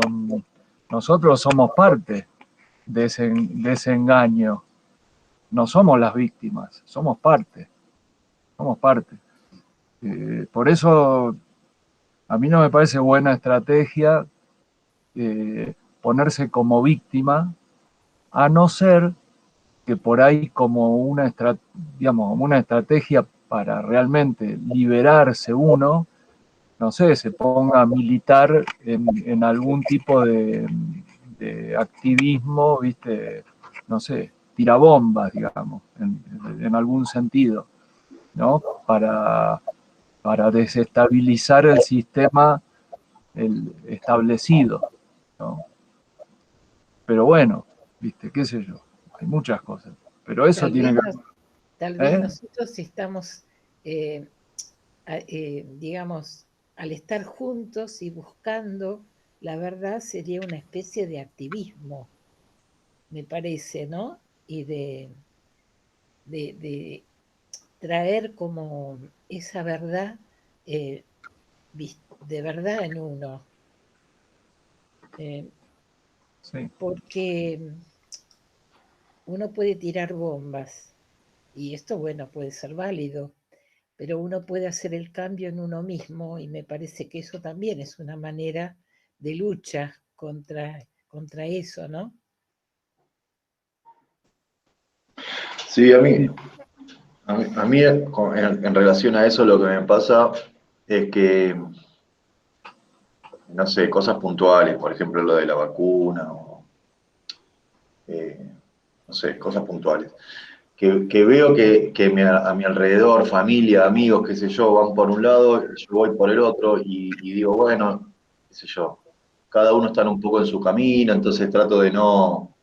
nosotros somos parte de ese engaño, no somos las víctimas, somos parte, somos parte. Por eso a mí no me parece buena estrategia ponerse como víctima, a no ser que por ahí como digamos, como una estrategia para realmente liberarse uno, no sé, se ponga a militar en algún tipo de activismo, ¿viste? No sé, tirabombas, digamos, en algún sentido, ¿no? Para desestabilizar el sistema establecido, ¿no? Pero bueno, ¿viste? ¿Qué sé yo? Hay muchas cosas. Pero eso Tal tiene vez, que... tal vez ¿Eh? nosotros estamos, digamos, al estar juntos y buscando la verdad sería una especie de activismo, me parece, ¿no? Y de traer como esa verdad eh, de verdad en uno. Eh, Sí. porque uno puede tirar bombas Y esto, bueno, puede ser válido, pero uno puede hacer el cambio en uno mismo y me parece que eso también es una manera de lucha contra eso, ¿no? Sí, a mí en relación a eso lo que me pasa es que, no sé, cosas puntuales, por ejemplo lo de la vacuna, o, no sé, cosas puntuales. Que veo que a mi alrededor, familia, amigos, qué sé yo, van por un lado, yo voy por el otro y digo, bueno, qué sé yo, cada uno está un poco en su camino, entonces trato de no,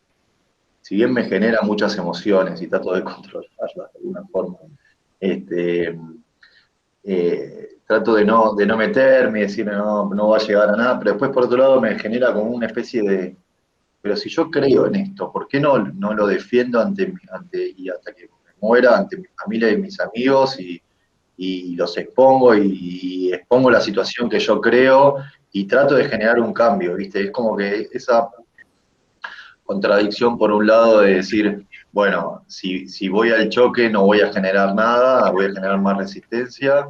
si bien me genera muchas emociones y trato de controlarlas de alguna forma, este, trato de no meterme y decir no va a llegar a nada, pero después por otro lado me genera como una especie de, pero si yo creo en esto, ¿por qué no lo defiendo y hasta que me muera ante mi familia y mis amigos y los expongo y expongo la situación que yo creo y trato de generar un cambio, ¿viste? Es como que esa contradicción por un lado de decir, bueno, si voy al choque no voy a generar nada, voy a generar más resistencia,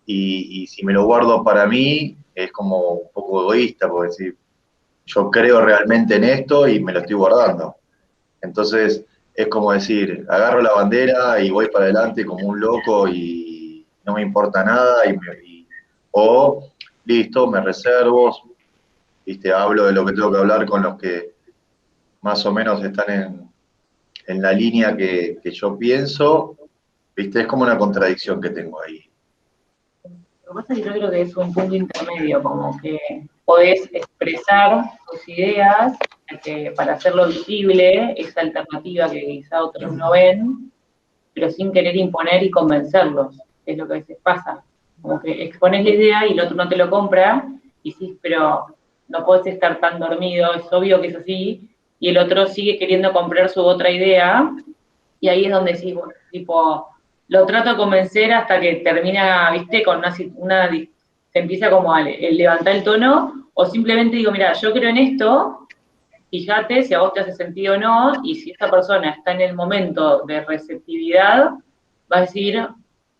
y si me lo guardo para mí es como un poco egoísta, porque decir, yo creo realmente en esto y me lo estoy guardando. Entonces es como decir, agarro la bandera y voy para adelante como un loco y no me importa nada, o listo, me reservo, ¿viste? Hablo de lo que tengo que hablar con los que más o menos están en la línea que yo pienso, ¿viste? Es como una contradicción que tengo ahí. Lo que pasa es que yo creo que es un punto intermedio, como que podés expresar tus ideas para hacerlo visible, esa alternativa que quizá otros no ven, pero sin querer imponer y convencerlos, es lo que a veces pasa. Como que expones la idea y el otro no te lo compra, y sí, pero no podés estar tan dormido, es obvio que es así, y el otro sigue queriendo comprar su otra idea, y ahí es donde sí, bueno, tipo, lo trato de convencer hasta que termina, viste, con se empieza como a levantar el tono, o simplemente digo, mira, yo creo en esto, fíjate si a vos te hace sentido o no, y si esta persona está en el momento de receptividad, va a decir,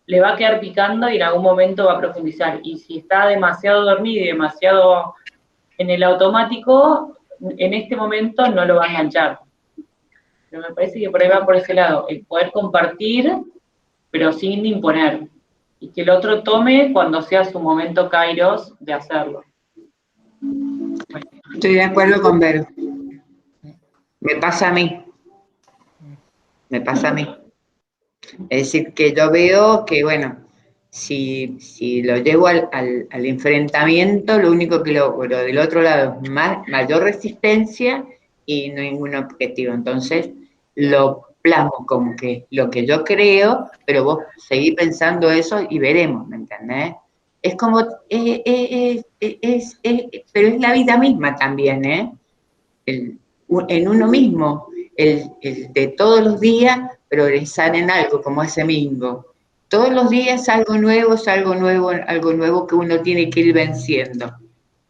le va a quedar picando y en algún momento va a profundizar. Y si está demasiado dormido y demasiado en el automático, en este momento no lo va a enganchar. Pero me parece que por ahí va por ese lado, el poder compartir, pero sin imponer. Y que el otro tome cuando sea su momento kairos de hacerlo. Estoy de acuerdo con Vero. Me pasa a mí. Me pasa a mí. Es decir, que yo veo que, bueno, si lo llevo al enfrentamiento, lo único que logro del otro lado es mayor resistencia y no ningún objetivo. Entonces, lo plasmo como que lo que yo creo, pero vos seguís pensando eso y veremos, ¿me entendés? Es como, pero es la vida misma también, ¿eh? En uno mismo, el de todos los días progresar en algo, como ese Mingo. Todos los días algo nuevo, es algo nuevo que uno tiene que ir venciendo.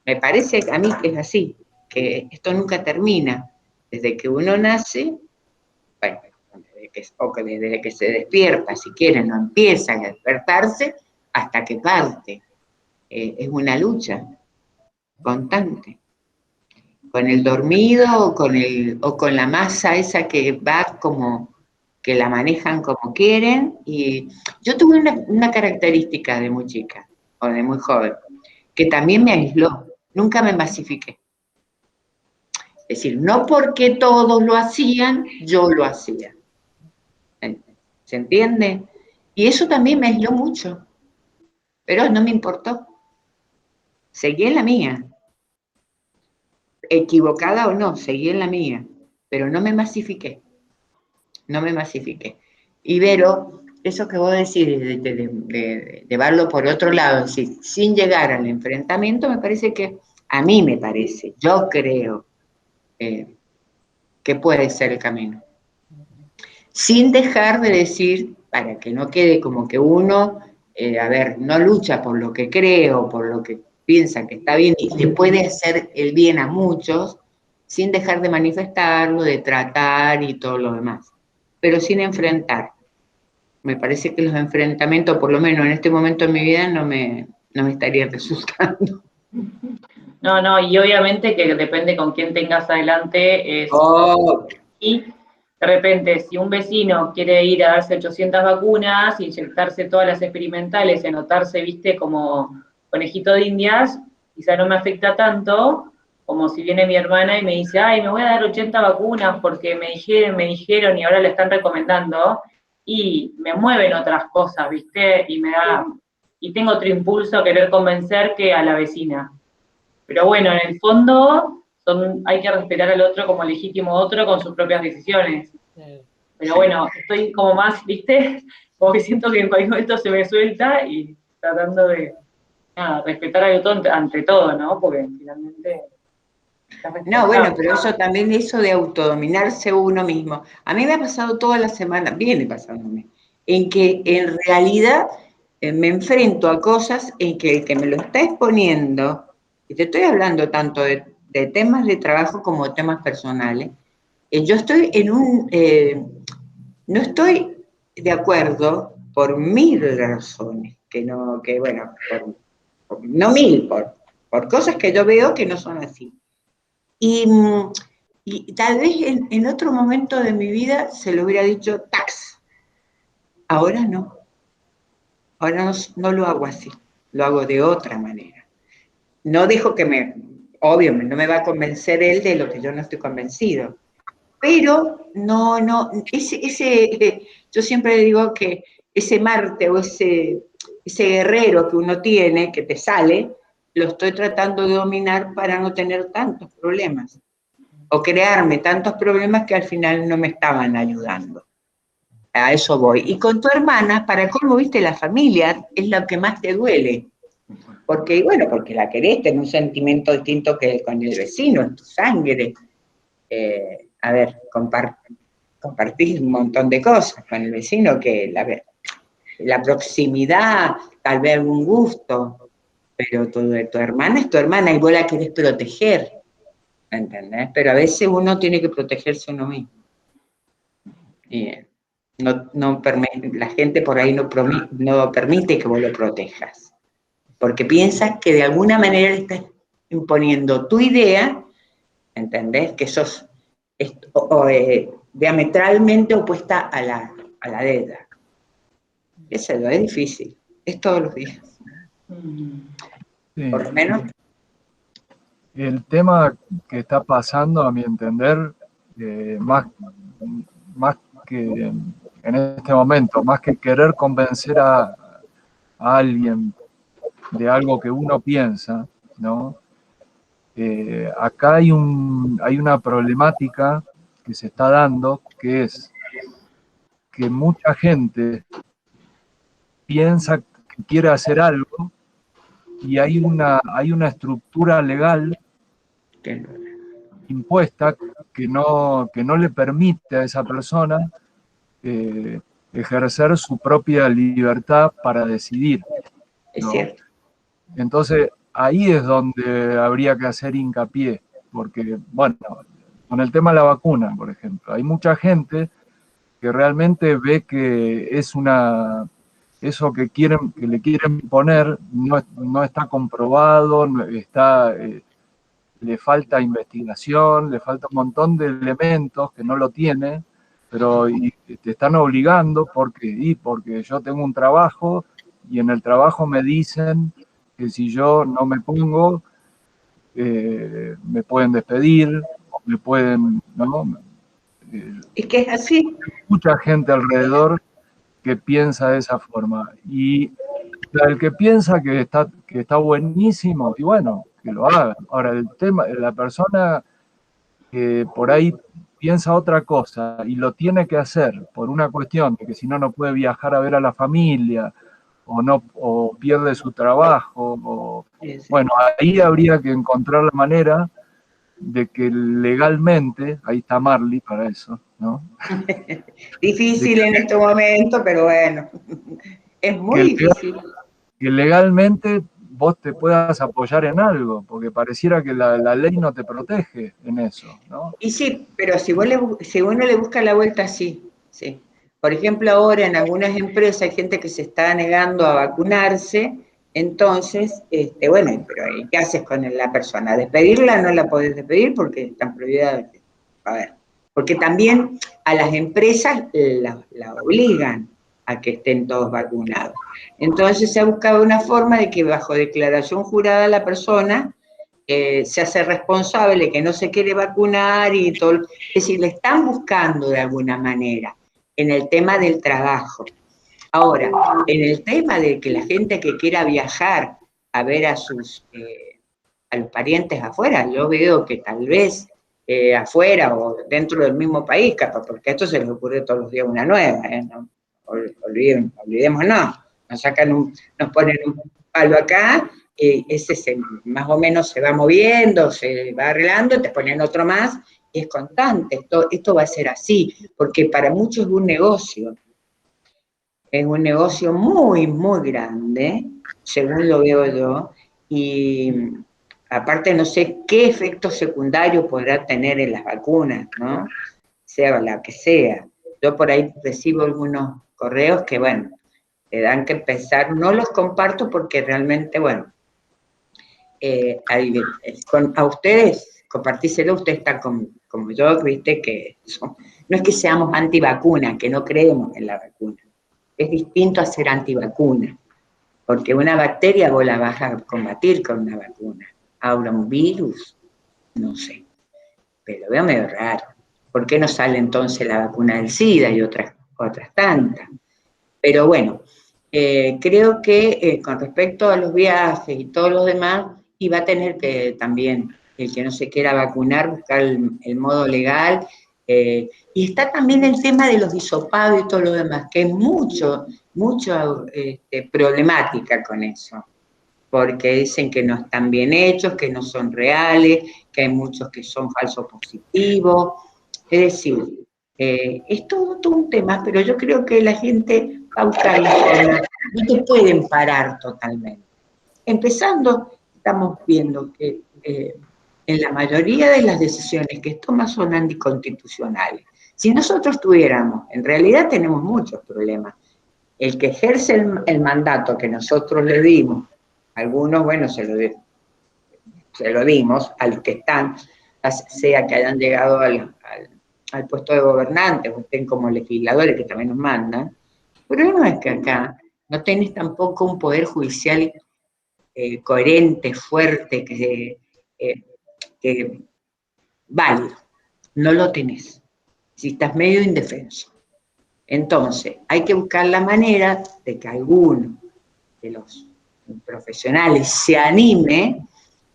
Me parece a mí que es así, que esto nunca termina. Desde que uno nace, bueno, desde que se despierta, si quieren, no empieza a despertarse, hasta que parte. Es una lucha constante. Con el dormido o con la masa esa que va como, que la manejan como quieren. Y yo tuve una característica de muy chica, o de muy joven, que también me aisló, nunca me masifiqué. Es decir, no porque todos lo hacían, yo lo hacía. ¿Se entiende? Y eso también me aisló mucho, pero no me importó. Seguí en la mía. Equivocada o no, seguí en la mía, pero no me masifiqué. No me masifiqué. Y Vero, eso que vos decís de llevarlo por otro lado, es decir, sin llegar al enfrentamiento, me parece que, a mí me parece, yo creo que puede ser el camino. Sin dejar de decir, para que no quede como que uno, no lucha por lo que cree o por lo que piensa que está bien y le puede hacer el bien a muchos, sin dejar de manifestarlo, de tratar y todo lo demás, pero sin enfrentar. Me parece que los enfrentamientos, por lo menos en este momento de mi vida, no me estaría resultando. No, y obviamente que depende con quién tengas adelante. Oh. Y de repente, si un vecino quiere ir a darse 800 vacunas, inyectarse todas las experimentales, anotarse, viste, como conejito de indias, quizá no me afecta tanto, como si viene mi hermana y me dice, ay, me voy a dar 80 vacunas porque me dijeron y ahora le están recomendando, y me mueven otras cosas, viste, y tengo otro impulso a querer convencer que a la vecina. Pero bueno, en el fondo hay que respetar al otro como legítimo otro con sus propias decisiones. Pero bueno, estoy como más, ¿viste? Como que siento que en cualquier momento se me suelta y tratando de respetar al otro ante todo, ¿no? Porque finalmente... No, bueno, pero eso también, eso de autodominarse uno mismo. A mí me ha pasado toda la semana, viene pasándome, en que en realidad me enfrento a cosas en que el que me lo está exponiendo, y te estoy hablando tanto de temas de trabajo como de temas personales, yo estoy en no estoy de acuerdo por mil razones, no mil, por cosas que yo veo que no son así. Y tal vez en otro momento de mi vida se lo hubiera dicho tax. Ahora no. Ahora no lo hago así. Lo hago de otra manera. No dejo que obvio, no me va a convencer él de lo que yo no estoy convencido. Pero yo siempre digo que ese Marte o ese guerrero que uno tiene, que te sale, lo estoy tratando de dominar para no tener tantos problemas. O crearme tantos problemas que al final no me estaban ayudando. A eso voy. Y con tu hermana, para cómo viste la familia, es lo que más te duele. Porque la querés, tenés un sentimiento distinto que con el vecino, en tu sangre. A ver, compartís un montón de cosas con el vecino, que la proximidad, tal vez algún gusto, pero tu hermana es tu hermana y vos la querés proteger. ¿Entendés? Pero a veces uno tiene que protegerse uno mismo. Y la gente por ahí no permite que vos lo protejas. Porque piensas que de alguna manera le estás imponiendo tu idea, ¿entendés? Que sos diametralmente opuesta a la de ella. Eso es difícil. Es todos los días. Sí. Por lo menos. El tema que está pasando, a mi entender, más que en este momento, más que querer convencer a alguien de algo que uno piensa, ¿no? Acá hay una problemática que se está dando, que es que mucha gente piensa que quiere hacer algo y hay una estructura legal impuesta que no le permite a esa persona ejercer su propia libertad para decidir, ¿no? Es cierto. Entonces, ahí es donde habría que hacer hincapié, porque, bueno, con el tema de la vacuna, por ejemplo, hay mucha gente que realmente ve que eso que le quieren poner no está comprobado, le falta investigación, le falta un montón de elementos que no lo tiene, pero te están obligando porque yo tengo un trabajo y en el trabajo me dicen que si yo no me pongo, me pueden despedir, me pueden, ¿no? Es que es así. Mucha gente alrededor que piensa de esa forma. Y el que piensa que está buenísimo, y bueno, que lo haga. Ahora, el tema, la persona que por ahí piensa otra cosa y lo tiene que hacer por una cuestión de que si no, no puede viajar a ver a la familia, o pierde su trabajo, bueno, ahí habría que encontrar la manera de que legalmente, ahí está Marley para eso, ¿no? Difícil en este momento, pero bueno, es muy difícil. Que legalmente vos te puedas apoyar en algo, porque pareciera que la ley no te protege en eso, ¿no? Y sí, pero si uno le busca la vuelta, sí. Por ejemplo, ahora en algunas empresas hay gente que se está negando a vacunarse, entonces, bueno, pero ¿y qué haces con la persona? ¿Despedirla? No la podés despedir porque están prohibidas. A ver, porque también a las empresas la obligan a que estén todos vacunados. Entonces se ha buscado una forma de que bajo declaración jurada la persona se hace responsable que no se quiere vacunar y todo. Es decir, le están buscando de alguna manera en el tema del trabajo. Ahora, en el tema de que la gente que quiera viajar a ver a los parientes afuera, yo veo que tal vez afuera o dentro del mismo país, capaz, porque a esto se les ocurre todos los días una nueva, no, olvidémonos, nos ponen un palo acá, ese más o menos se va moviendo, se va arreglando, te ponen otro más, y es constante, esto va a ser así, porque para muchos es un negocio muy, muy grande, según lo veo yo, y aparte no sé qué efecto secundario podrá tener en las vacunas, ¿no? Sea la que sea. Yo por ahí recibo algunos correos que, bueno, te dan que empezar, no los comparto porque realmente, bueno, a ustedes, compartíselo, usted está como yo, viste, que no es que seamos antivacunas, que no creemos en la vacuna. Es distinto a ser antivacuna, porque una bacteria vos la vas a combatir con una vacuna. Ahora un virus, no sé, pero veo medio raro. ¿Por qué no sale entonces la vacuna del SIDA y otras tantas? Pero bueno, creo que con respecto a los viajes y todo lo demás, iba a tener que también, el que no se quiera vacunar, buscar el modo legal. Y está también el tema de los hisopados y todo lo demás, que es mucha problemática con eso, porque dicen que no están bien hechos, que no son reales, que hay muchos que son falsos positivos. Es decir, es todo un tema, pero yo creo que la gente va a buscar la forma, no te pueden parar totalmente. Empezando, estamos viendo que en la mayoría de las decisiones que toman son anticonstitucionales. Si nosotros tuviéramos, en realidad tenemos muchos problemas, el que ejerce el mandato que nosotros le dimos, algunos, bueno, se lo dimos a los que están, sea que hayan llegado al puesto de gobernantes o estén como legisladores que también nos mandan, pero no es que acá no tenés tampoco un poder judicial coherente, fuerte, que válido, no lo tenés, si estás medio indefenso. Entonces, hay que buscar la manera de que alguno de los profesionales se anime,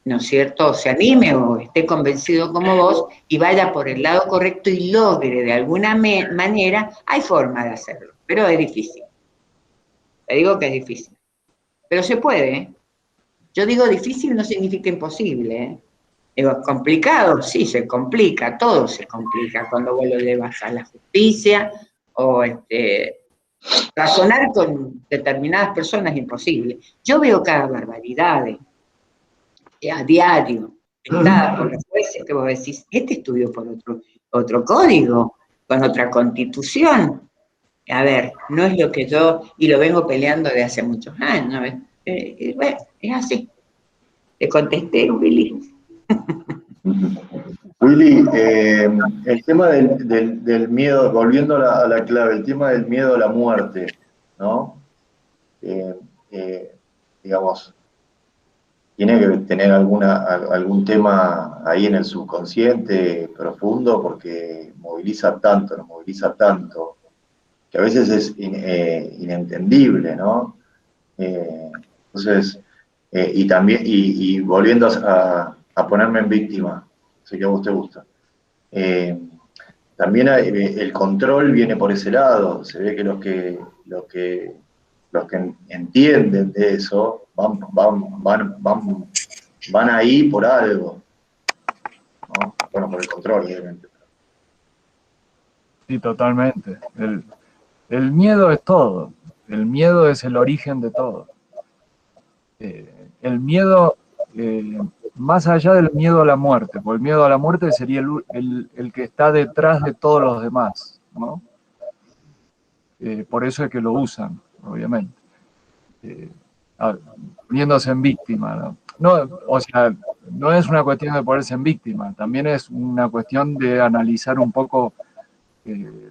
¿no es cierto?, se anime o esté convencido como vos y vaya por el lado correcto y logre de alguna manera, hay forma de hacerlo, pero es difícil. Te digo que es difícil, pero se puede, ¿eh? Yo digo difícil no significa imposible, ¿eh? Digo, complicado, sí, se complica, todo se complica cuando vos lo llevas a la justicia o razonar con determinadas personas es imposible. Yo veo cada barbaridad a diario, dictada por los jueces, que vos decís, estudió por otro código, con otra constitución. A ver, no es lo que yo, y lo vengo peleando de hace muchos años, bueno, es así. Te contesté, Willy. Willy, el tema del miedo, volviendo a la clave, el tema del miedo a la muerte, ¿no? Digamos, tiene que tener algún tema ahí en el subconsciente profundo porque nos moviliza tanto, que a veces es inentendible, ¿no? Entonces, y también, y volviendo a ponerme en víctima, sé que a vos te gusta. También el control viene por ese lado, se ve que los que entienden de eso van ahí por algo, ¿no? Bueno, por el control, obviamente. Sí, totalmente. El miedo es todo. El miedo es el origen de todo. El miedo, más allá del miedo a la muerte, porque el miedo a la muerte sería el que está detrás de todos los demás, ¿no? por eso es que lo usan, obviamente. Poniéndose en víctima, ¿no? No, o sea, no es una cuestión de ponerse en víctima, también es una cuestión de analizar un poco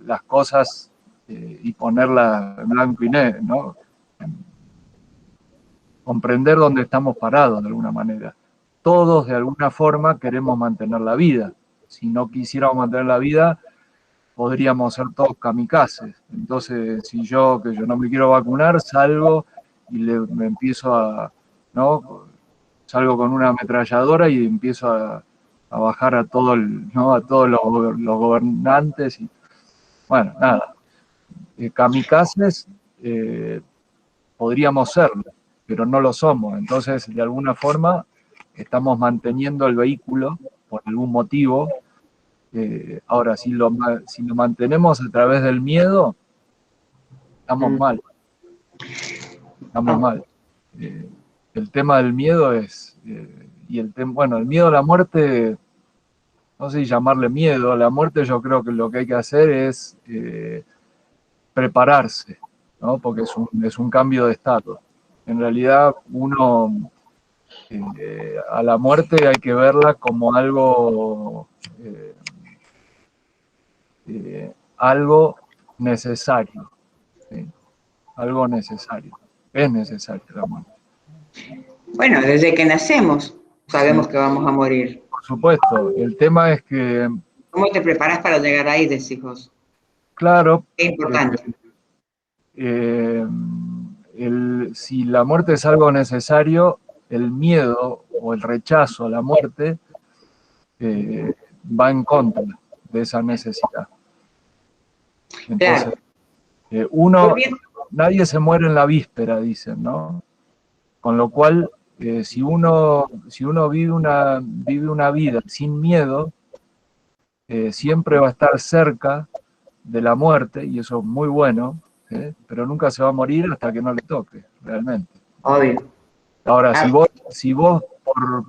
las cosas y ponerlas en blanco y negro, ¿no? Comprender dónde estamos parados de alguna manera. Todos de alguna forma queremos mantener la vida. Si no quisiéramos mantener la vida, podríamos ser todos kamikazes. Entonces, si yo no me quiero vacunar, salgo y me empiezo ¿no? Salgo con una ametralladora y empiezo a bajar a todos los gobernantes. Y, bueno, nada. Kamikazes podríamos serlo, pero no lo somos. Entonces, de alguna forma, estamos manteniendo el vehículo por algún motivo. Ahora, si lo mantenemos a través del miedo, estamos mal. Estamos mal. El tema del miedo es, y el miedo a la muerte, no sé si llamarle miedo a la muerte, yo creo que lo que hay que hacer es prepararse, ¿no? Porque es un cambio de estado. En realidad, uno a la muerte hay que verla como algo algo necesario, ¿sí? Algo necesario. Es necesario la muerte. Bueno, desde que nacemos sabemos Sí, que vamos a morir. por supuesto. El tema es que, ¿Cómo te preparas para llegar ahí, decís vos? claro, Es importante. si la muerte es algo necesario, el miedo o el rechazo a la muerte va en contra de esa necesidad. Entonces, Claro. nadie se muere en la víspera, dicen, ¿no? Con lo cual, si uno vive una vida sin miedo, siempre va a estar cerca de la muerte, y eso es muy bueno, pero nunca se va a morir hasta que no le toque, realmente. Obvio. Ahora, si vos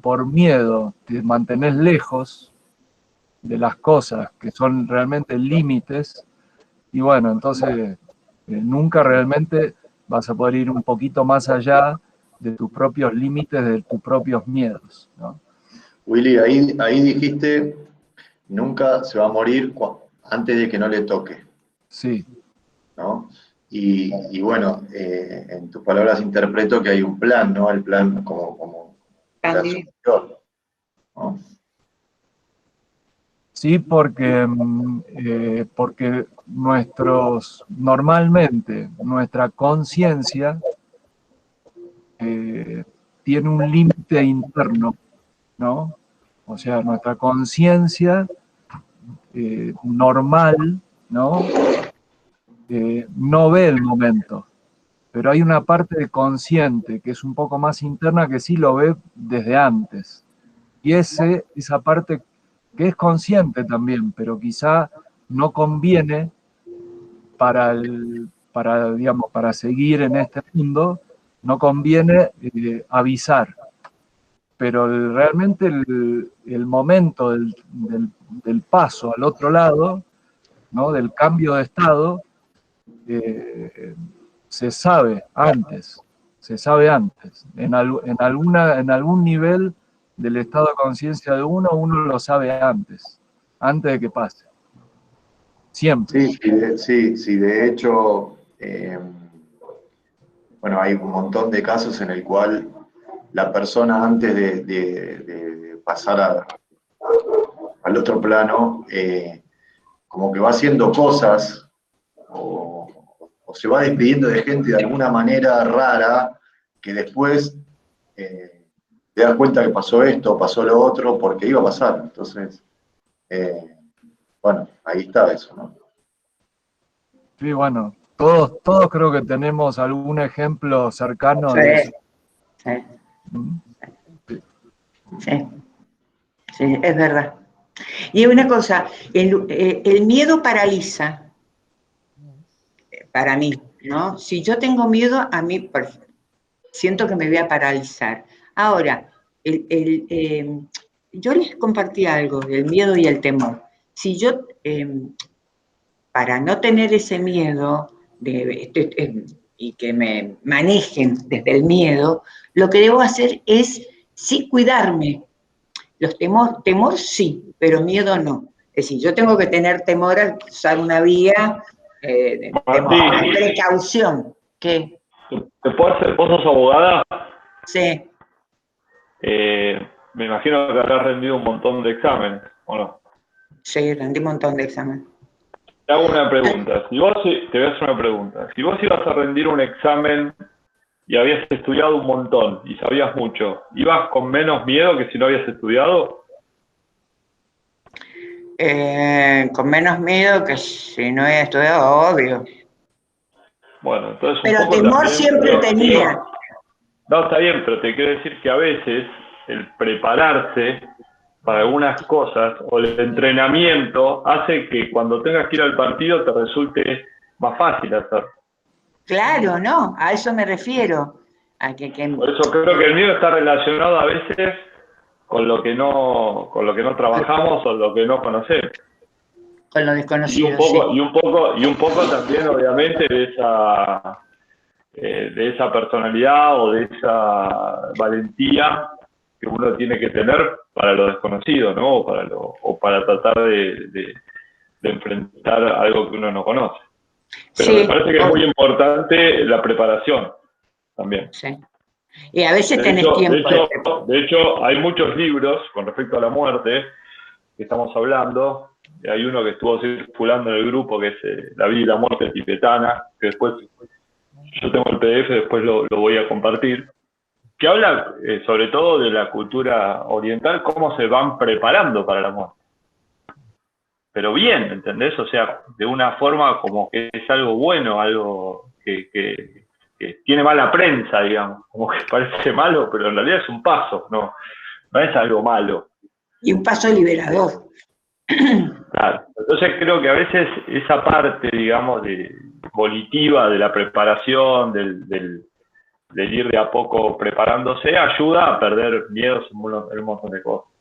por miedo te mantenés lejos de las cosas que son realmente límites, y bueno, entonces nunca realmente vas a poder ir un poquito más allá de tus propios límites, de tus propios miedos, ¿no? Willy, ahí dijiste, nunca se va a morir antes de que no le toque, Sí, ¿no? Y bueno, en tus palabras interpreto que hay un plan, ¿no? El plan como plan superior, ¿no? sí, porque normalmente nuestra conciencia tiene un límite interno, ¿no? O sea, nuestra conciencia normal, ¿no? No ve el momento, pero hay una parte consciente que es un poco más interna que sí lo ve desde antes. Y esa parte que es consciente también, pero quizá no conviene para seguir en este mundo, no conviene avisar. Pero realmente el momento del paso al otro lado, ¿no? Del cambio de estado, se sabe antes. En algún nivel del estado de conciencia de uno lo sabe antes de que pase. Siempre. Sí, de hecho, bueno, hay un montón de casos en el cual la persona antes de pasar al otro plano, como que va haciendo cosas o se va despidiendo de gente de alguna manera rara, que después te das cuenta que pasó esto, pasó lo otro, porque iba a pasar. Entonces, bueno, ahí está eso, ¿no? Sí, bueno, todos creo que tenemos algún ejemplo cercano de eso. Sí, es verdad. Y una cosa, el miedo paraliza, para mí, ¿no? Si yo tengo miedo, a mí siento que me voy a paralizar. Ahora, yo les compartí algo del miedo y el temor. Si yo, para no tener ese miedo, y que me manejen desde el miedo, lo que debo hacer es sí cuidarme. Temor sí, pero miedo no. Es decir, yo tengo que tener temor al usar una vía, Martín, precaución. ¿Qué? ¿te puedo hacer? ¿Vos sos abogada? Sí, Me imagino que habrás rendido un montón de exámenes, ¿o no? sí, rendí un montón de exámenes. Te hago una pregunta. Te voy a hacer una pregunta. Si vos ibas a rendir un examen y habías estudiado un montón y sabías mucho, ¿ibas con menos miedo que si no habías estudiado? Con menos miedo que si no he estudiado, obvio. Bueno, entonces un Pero poco temor también, siempre tenía. No, está bien, pero te quiero decir que a veces el prepararse para algunas cosas o el entrenamiento hace que cuando tengas que ir al partido te resulte más fácil hacerlo. Claro, ¿no? A eso me refiero. A que Por eso creo que el miedo está relacionado a veces con lo que no trabajamos o lo que no conocemos. Con lo desconocido, Y un poco también, obviamente, de esa personalidad o de esa valentía que uno tiene que tener para lo desconocido, ¿no? O para tratar de enfrentar algo que uno no conoce. Pero sí, me parece que es muy importante la preparación también. Sí. Y a veces tenés tiempo. De hecho, hay muchos libros con respecto a la muerte que estamos hablando. Hay uno que estuvo circulando en el grupo que es La vida y la muerte tibetana, que después yo tengo el PDF, después lo voy a compartir, que habla sobre todo de la cultura oriental, cómo se van preparando para la muerte. Pero bien, ¿entendés? O sea, de una forma como que es algo bueno, algo que tiene mala prensa, digamos, como que parece malo, pero en realidad es un paso, no es algo malo. Y un paso liberador. Claro. Entonces creo que a veces esa parte, digamos, volitiva de la preparación, del ir de a poco preparándose, ayuda a perder miedos en un montón de cosas.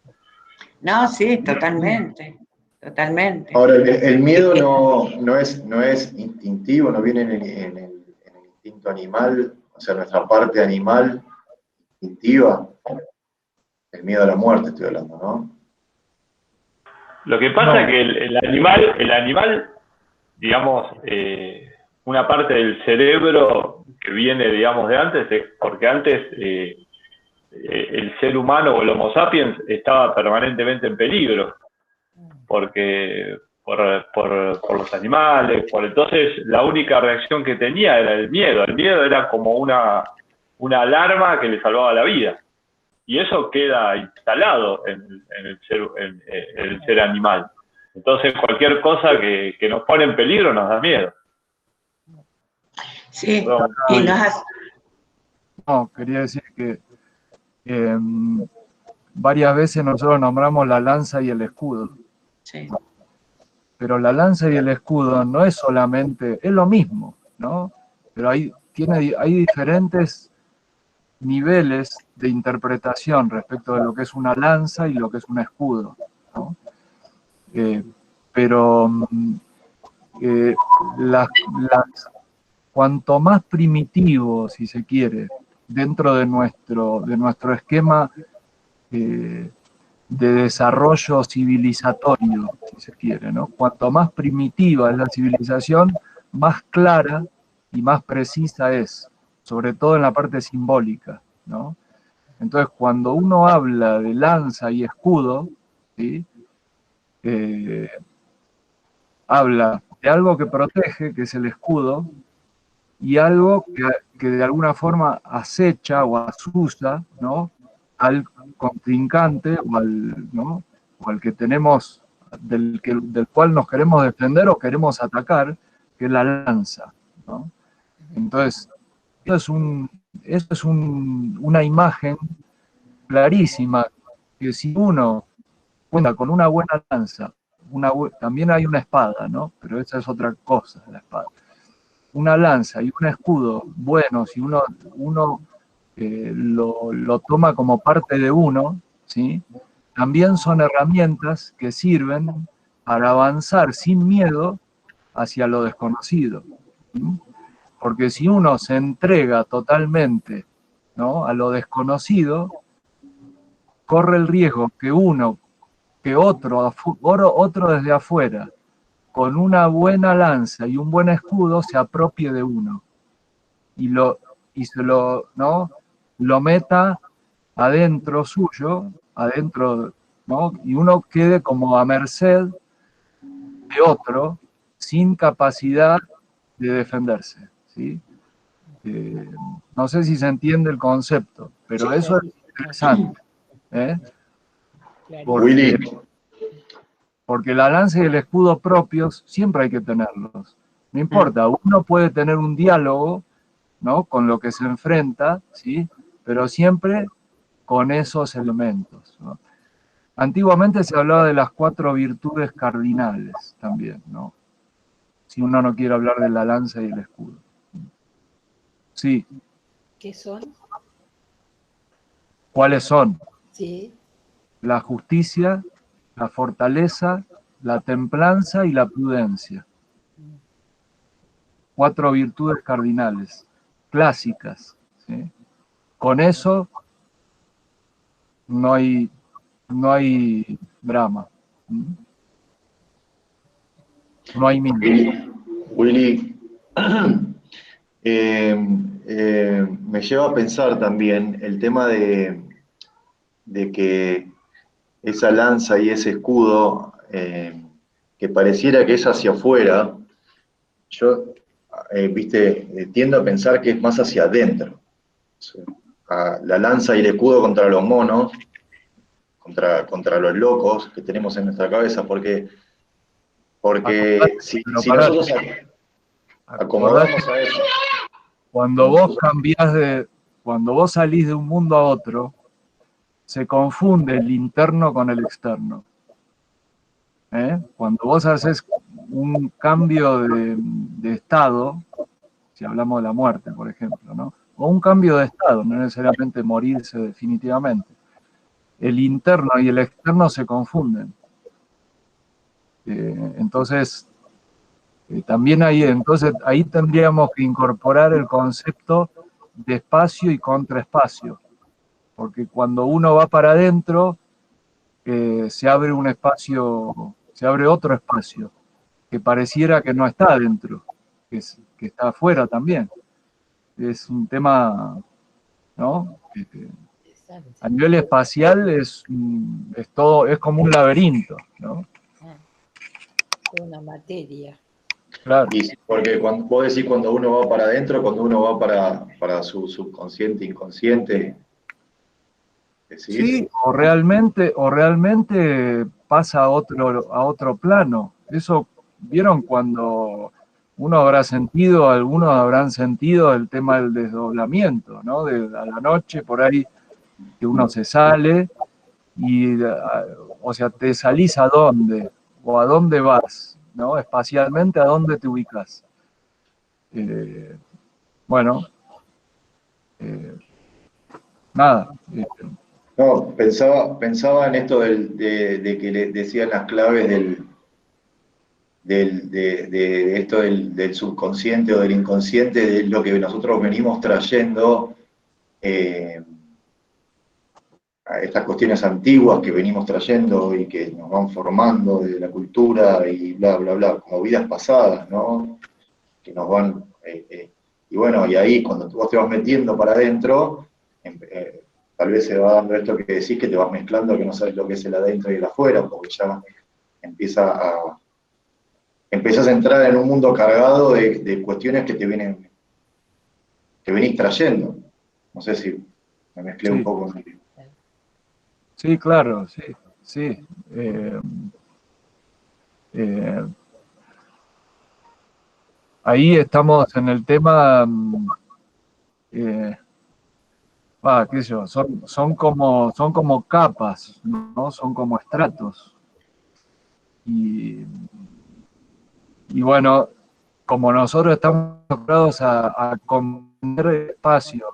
No, sí, totalmente. Totalmente. Ahora, el miedo no es instintivo, no viene en el instinto animal, o sea, nuestra parte animal instintiva. El miedo a la muerte estoy hablando, ¿no? Lo que pasa es que el animal, digamos, una parte del cerebro que viene, digamos, de antes, porque antes el ser humano o el Homo sapiens estaba permanentemente en peligro, porque por los animales, entonces la única reacción que tenía era el miedo era como una alarma que le salvaba la vida. Y eso queda instalado en el ser animal. Entonces, cualquier cosa que nos pone en peligro nos da miedo. Sí, No, quería decir que varias veces nosotros nombramos la lanza y el escudo. Sí. Pero la lanza y el escudo no es solamente, es lo mismo, ¿no? Pero hay diferentes niveles de interpretación respecto de lo que es una lanza y lo que es un escudo, ¿no? Pero cuanto más primitivo, si se quiere, dentro de nuestro esquema de desarrollo civilizatorio, si se quiere, ¿no? Cuanto más primitiva es la civilización, más clara y más precisa es, sobre todo en la parte simbólica, ¿no? Entonces, cuando uno habla de lanza y escudo, ¿sí? Habla de algo que protege, que es el escudo, y algo que de alguna forma acecha o asusa, ¿no? Al contrincante o al que tenemos, del cual nos queremos defender o queremos atacar, que es la lanza, ¿no? Entonces, eso es una imagen clarísima, que si uno cuenta con una buena lanza, también hay una espada, ¿no? Pero esa es otra cosa, la espada. Una lanza y un escudo, bueno, si uno lo toma como parte de uno, ¿sí? También son herramientas que sirven para avanzar sin miedo hacia lo desconocido, ¿sí? Porque si uno se entrega totalmente, ¿no?, a lo desconocido, corre el riesgo que otro desde afuera, con una buena lanza y un buen escudo, se apropie de uno ¿no?, lo meta adentro suyo, ¿no?, y uno quede como a merced de otro, sin capacidad de defenderse, ¿sí? No sé si se entiende el concepto, pero Sí, eso es interesante, ¿eh? Willy, Porque la lanza y el escudo propios siempre hay que tenerlos. No importa, uno puede tener un diálogo, ¿no?, con lo que se enfrenta, ¿sí?, pero siempre con esos elementos, ¿no? Antiguamente se hablaba de las 4 virtudes cardinales también, ¿no? Si uno no quiere hablar de la lanza y el escudo. Sí, ¿Qué son? ¿cuáles son? Sí. La justicia, la fortaleza, la templanza y la prudencia. 4 virtudes cardinales, clásicas, ¿sí? Con eso no hay drama. No hay miedo. Willy, me lleva a pensar también el tema de que esa lanza y ese escudo, que pareciera que es hacia afuera, yo, tiendo a pensar que es más hacia adentro. O sea, la lanza y el escudo contra los monos, contra los locos que tenemos en nuestra cabeza, porque Pero si pará, nosotros acordate, acomodamos a eso, cuando vos cuando vos salís de un mundo a otro, se confunde el interno con el externo. Cuando vos haces un cambio de estado, si hablamos de la muerte, por ejemplo, ¿no?, o un cambio de estado, no necesariamente morirse definitivamente, el interno y el externo se confunden. Entonces, también ahí tendríamos que incorporar el concepto de espacio y contraespacio, porque cuando uno va para adentro, se abre otro espacio, que pareciera que no está adentro, que está afuera también. Es un tema, ¿no? A nivel espacial es como un laberinto, ¿no? Una materia. Claro. y porque cuando vos decís cuando uno va para adentro, cuando uno va para su subconsciente, inconsciente, decís. Sí, o realmente pasa a otro plano. Eso, ¿vieron cuando algunos habrán sentido el tema del desdoblamiento, ¿no? A la noche, por ahí, que uno se sale y, o sea, te salís a dónde, o a dónde vas, ¿no? Espacialmente, ¿a dónde te ubicas? Bueno, nada. No, pensaba en esto de que le decían las claves de esto del subconsciente o del inconsciente, de lo que nosotros venimos trayendo, a estas cuestiones antiguas que venimos trayendo y que nos van formando de la cultura y bla, bla, bla, como vidas pasadas, ¿no? Que nos van, y bueno, y ahí cuando vos te vas metiendo para adentro, tal vez se va dando esto que decís, que te vas mezclando, que no sabes lo que es el adentro y el afuera, porque ya empiezas a entrar en un mundo cargado de cuestiones que que venís trayendo. No sé si me mezclé un Sí, poco. sí, claro, sí, sí. Eh, ahí estamos en el tema, qué sé yo, son como capas, ¿no? Son como estratos. Y bueno, como nosotros estamos acostumbrados a comprender espacio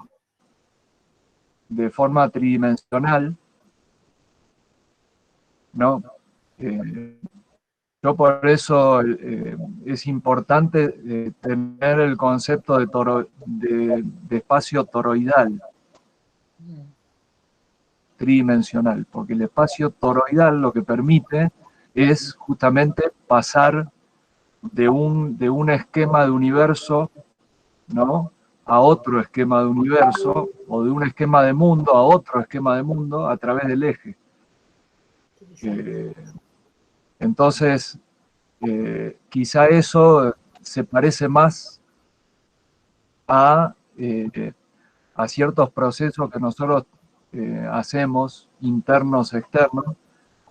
de forma tridimensional, ¿no? Yo por eso es importante tener el concepto de espacio toroidal, tridimensional, porque el espacio toroidal lo que permite es justamente pasar de un esquema de universo, ¿no?, a otro esquema de universo, o de un esquema de mundo a otro esquema de mundo a través del eje. Entonces, quizá eso se parece más a ciertos procesos que nosotros hacemos, internos, externos,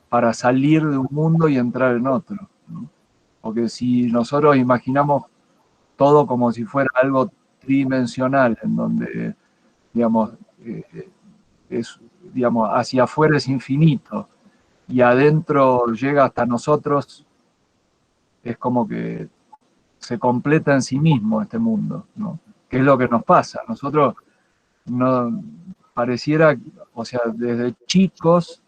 para salir de un mundo y entrar en otro, ¿no? Porque si nosotros imaginamos todo como si fuera algo tridimensional, en donde, digamos, digamos, hacia afuera es infinito y adentro llega hasta nosotros, es como que se completa en sí mismo este mundo, ¿no? ¿Qué es lo que nos pasa? Nosotros no pareciera, o sea, desde chicos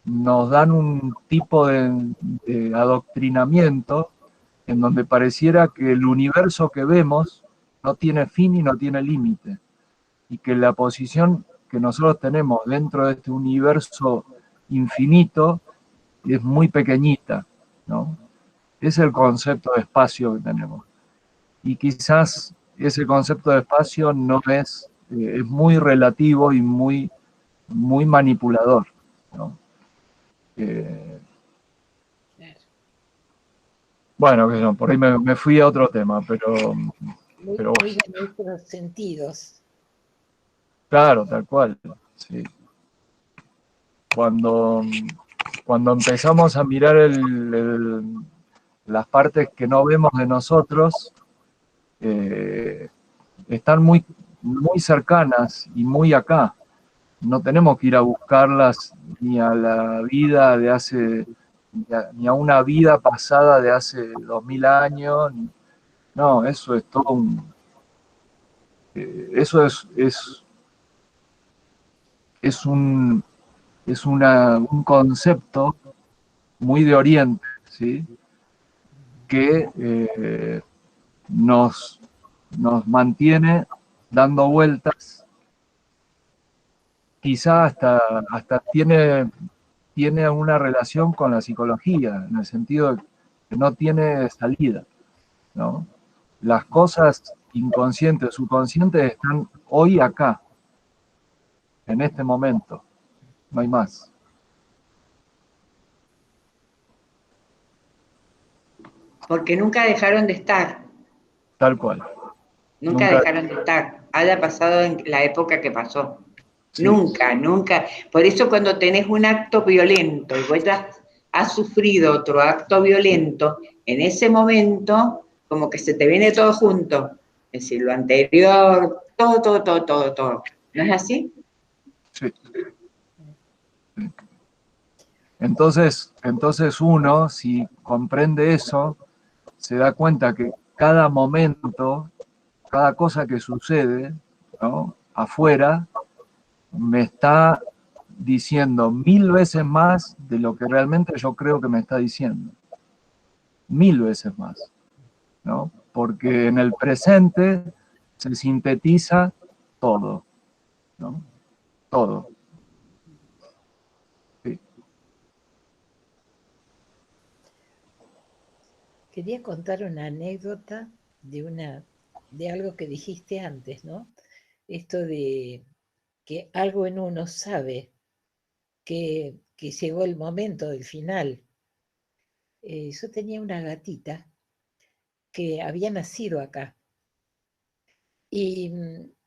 nos dan un tipo de adoctrinamiento en donde pareciera que el universo que vemos no tiene fin y no tiene límite, y que la posición que nosotros tenemos dentro de este universo infinito es muy pequeñita, ¿no? Es el concepto de espacio que tenemos. Y quizás ese concepto de espacio no es muy relativo y muy manipulador, ¿no? Bueno, por ahí me fui a otro tema, pero Muy bueno. de nuestros sentidos. Claro, tal cual, sí. Cuando empezamos a mirar las partes que no vemos de nosotros, están muy cercanas y muy acá. No tenemos que ir a buscarlas ni a la vida de hace, ni a una vida pasada de hace 2000 años. No, eso es todo eso es un concepto muy de Oriente, ¿sí?, que nos mantiene dando vueltas, quizá hasta tiene una relación con la psicología, en el sentido de que no tiene salida, ¿no? Las cosas inconscientes, subconscientes están hoy acá, en este momento, no hay más. Porque nunca dejaron de estar. Tal cual. Nunca dejaron de estar. Haya pasado en la época que pasó. Sí. Nunca, nunca. Por eso cuando tenés un acto violento y vos ya has sufrido otro acto violento, en ese momento como que se te viene todo junto. Es decir, lo anterior, todo. ¿No es así? Sí. Entonces uno, si comprende eso, se da cuenta que cada momento, cada cosa que sucede, ¿no?, afuera, me está diciendo 1000 veces más de lo que realmente yo creo que me está diciendo. 1000 veces más, ¿no? Porque en el presente se sintetiza todo, ¿no? Todo. Sí. Quería contar una anécdota de algo que dijiste antes, ¿no? Esto de que algo en uno sabe que llegó el momento del final. Yo tenía una gatita que había nacido acá y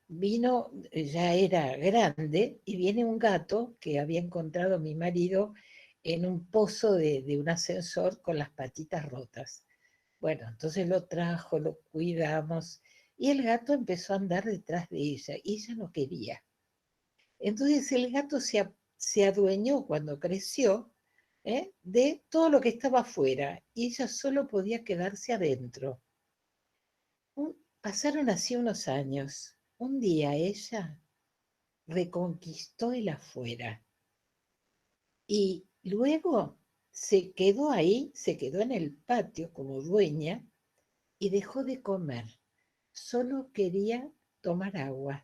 vino, ya era grande, y viene un gato que había encontrado mi marido en un pozo de un ascensor con las patitas rotas. Bueno, entonces lo trajo, lo cuidamos, y el gato empezó a andar detrás de ella, y ella no quería. Entonces el gato se adueñó cuando creció, de todo lo que estaba afuera, y ella solo podía quedarse adentro. Pasaron así unos años. Un día ella reconquistó el afuera, y luego se quedó ahí, se quedó en el patio como dueña y dejó de comer. Solo quería tomar agua.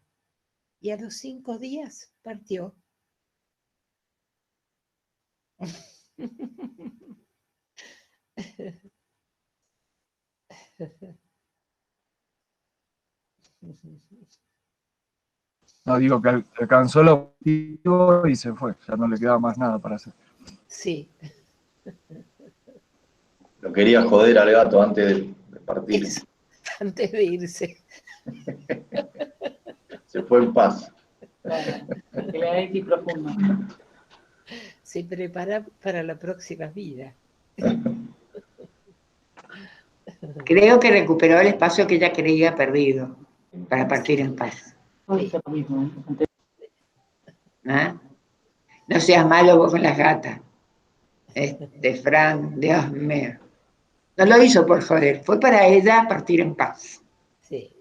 Y a los 5 días partió. No digo que alcanzó el objetivo y se fue, ya no le quedaba más nada para hacer. Sí. Lo quería joder al gato antes de partir. Antes de irse. Se fue en paz. El análisis profundo. Se prepara para la próxima vida. Creo que recuperó el espacio que ella creía perdido para partir en paz. ¿Ah? No seas malo vos con las gatas. Fran, Dios mío. No lo hizo por joder, fue para ella partir en paz. Sí.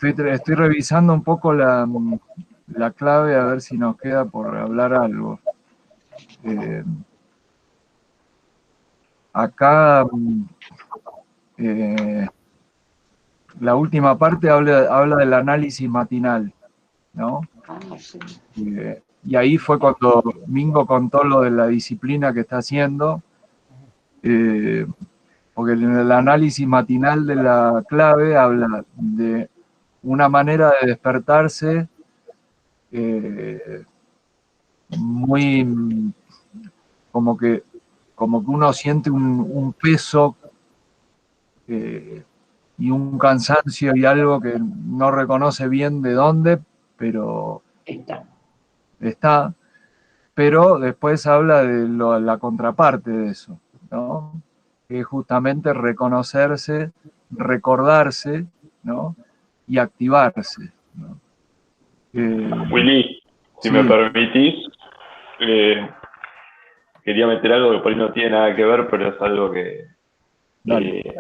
Estoy revisando un poco la clave a ver si nos queda por hablar algo. Acá la última parte habla del análisis matinal, ¿no? Sí. Y ahí fue cuando Mingo contó lo de la disciplina que está haciendo, porque en el análisis matinal de la clave habla de una manera de despertarse muy como que uno siente un peso y un cansancio y algo que no reconoce bien de dónde, pero está. Pero después habla de la contraparte de eso, ¿no? Que es justamente reconocerse, recordarse, ¿no? Y activarse, ¿no? Willy, si sí. me permitís, quería meter algo que por ahí no tiene nada que ver, pero es algo que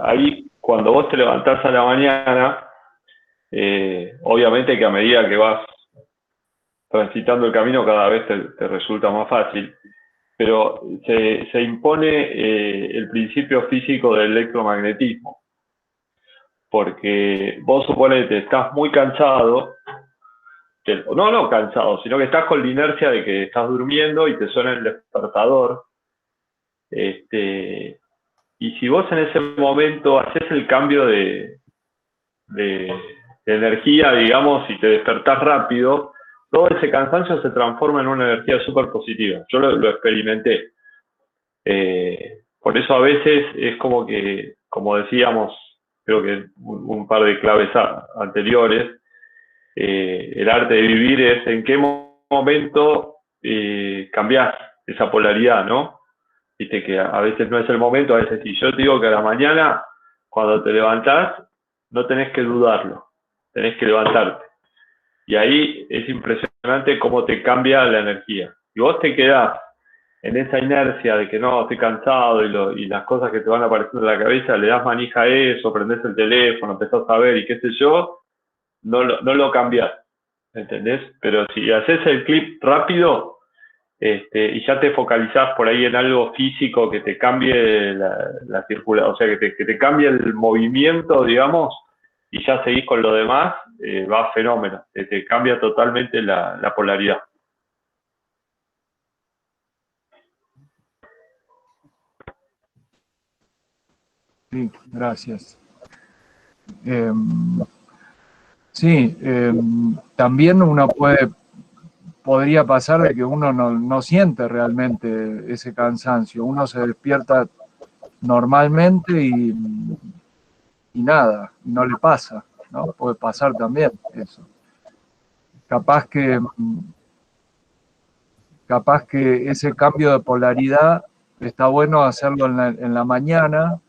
ahí cuando vos te levantás a la mañana, obviamente que a medida que vas transitando el camino cada vez te resulta más fácil, pero se impone el principio físico del electromagnetismo, porque vos suponete que estás muy cansado, no cansado, sino que estás con la inercia de que estás durmiendo y te suena el despertador, y si vos en ese momento haces el cambio de energía, digamos, y te despertás rápido, todo ese cansancio se transforma en una energía súper positiva. Yo lo experimenté. Por eso a veces es como que, como decíamos, creo que un par de claves anteriores, el arte de vivir es en qué momento cambiás esa polaridad, ¿no? Viste que a veces no es el momento, a veces sí. Yo te digo que a la mañana, cuando te levantás, no tenés que dudarlo, tenés que levantarte. Y ahí es impresionante cómo te cambia la energía. Y vos te quedás en esa inercia de que no, estoy cansado y las cosas que te van apareciendo en la cabeza, le das manija a eso, prendés el teléfono, empezás a ver y qué sé yo, no lo cambiás, ¿entendés? Pero si haces el clip rápido y ya te focalizás por ahí en algo físico que te cambie la circulación, o sea, que te cambie el movimiento, digamos, y ya seguís con lo demás, va fenómeno, te cambia totalmente la polaridad. Sí, gracias. Sí, también uno podría pasar de que uno no siente realmente ese cansancio. Uno se despierta normalmente y nada, no le pasa, ¿no? Puede pasar también eso. Capaz que ese cambio de polaridad está bueno hacerlo en la mañana,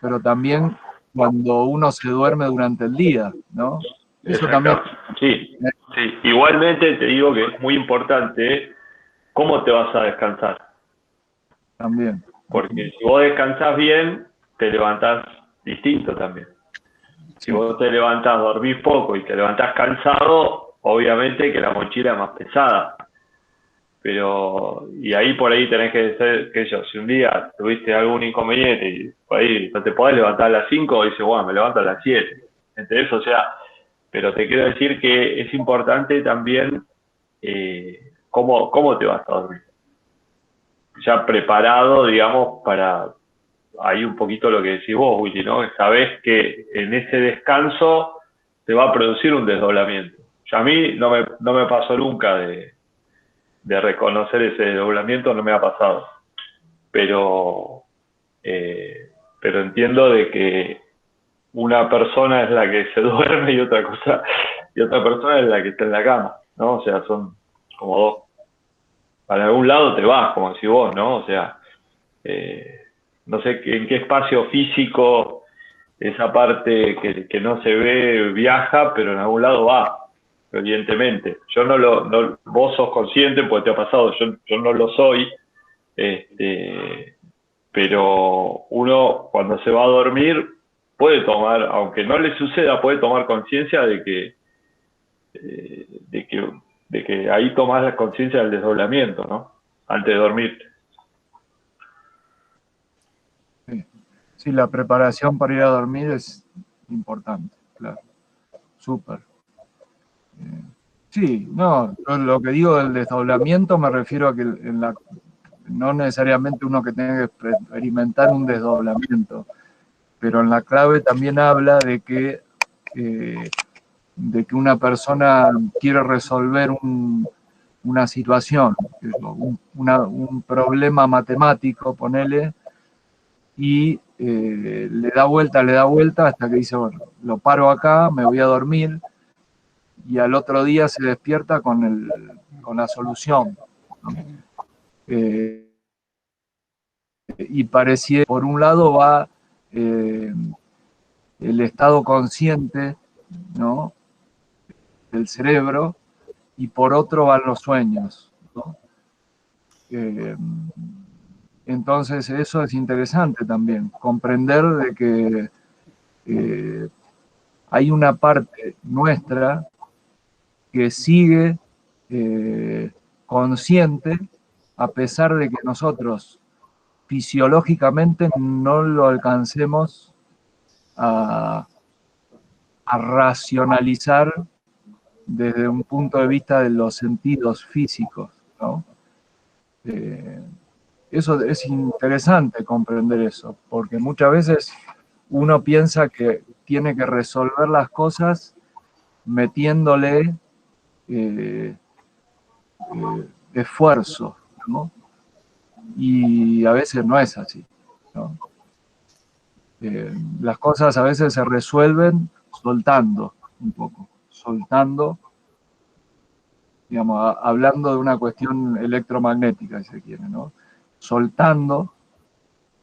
pero también cuando uno se duerme durante el día, ¿no? Eso también. Sí, sí. Igualmente te digo que es muy importante cómo te vas a descansar. También. Porque si vos descansás bien, te levantás distinto también. Si vos te levantás, dormís poco y te levantás cansado, obviamente que la mochila es más pesada. Pero, y ahí por ahí tenés que ser, que yo, si un día tuviste algún inconveniente y por ahí no te podés levantar a las 5, dices, bueno, me levanto a las 7. ¿Entendés? O sea, pero te quiero decir que es importante también cómo te vas a dormir. Ya preparado, digamos, para ahí un poquito lo que decís vos, Willy, ¿no? Sabés que en ese descanso te va a producir un desdoblamiento. Ya a mí no me pasó nunca de reconocer ese desdoblamiento, no me ha pasado. Pero entiendo de que una persona es la que se duerme y otra persona es la que está en la cama, ¿no? O sea, son como dos. Para algún lado te vas, como decís vos, ¿no? O sea, no sé en qué espacio físico esa parte que no se ve viaja, pero en algún lado va, evidentemente. Yo vos sos consciente porque te ha pasado, yo no lo soy, pero uno cuando se va a dormir puede tomar, aunque no le suceda, puede tomar conciencia de que ahí tomás la conciencia del desdoblamiento, ¿no? Antes de dormirte. Sí, la preparación para ir a dormir es importante, claro. Súper. Sí, no, yo lo que digo del desdoblamiento me refiero a que no necesariamente uno que tenga que experimentar un desdoblamiento, pero en la clave también habla de que una persona quiere resolver una situación, un problema matemático, ponele, y le da vuelta hasta que dice, bueno, lo paro acá, me voy a dormir, y al otro día se despierta con la solución, ¿no? Y pareciera, por un lado va el estado consciente, ¿no?, del cerebro, y por otro van los sueños, ¿no? Entonces eso es interesante también, comprender de que hay una parte nuestra que sigue consciente a pesar de que nosotros fisiológicamente no lo alcancemos a racionalizar desde un punto de vista de los sentidos físicos, ¿no? Eso es interesante comprender eso, porque muchas veces uno piensa que tiene que resolver las cosas metiéndole esfuerzo, ¿no? Y a veces no es así, ¿no? Las cosas a veces se resuelven soltando un poco, soltando, digamos, hablando de una cuestión electromagnética, si se quiere, ¿no? Soltando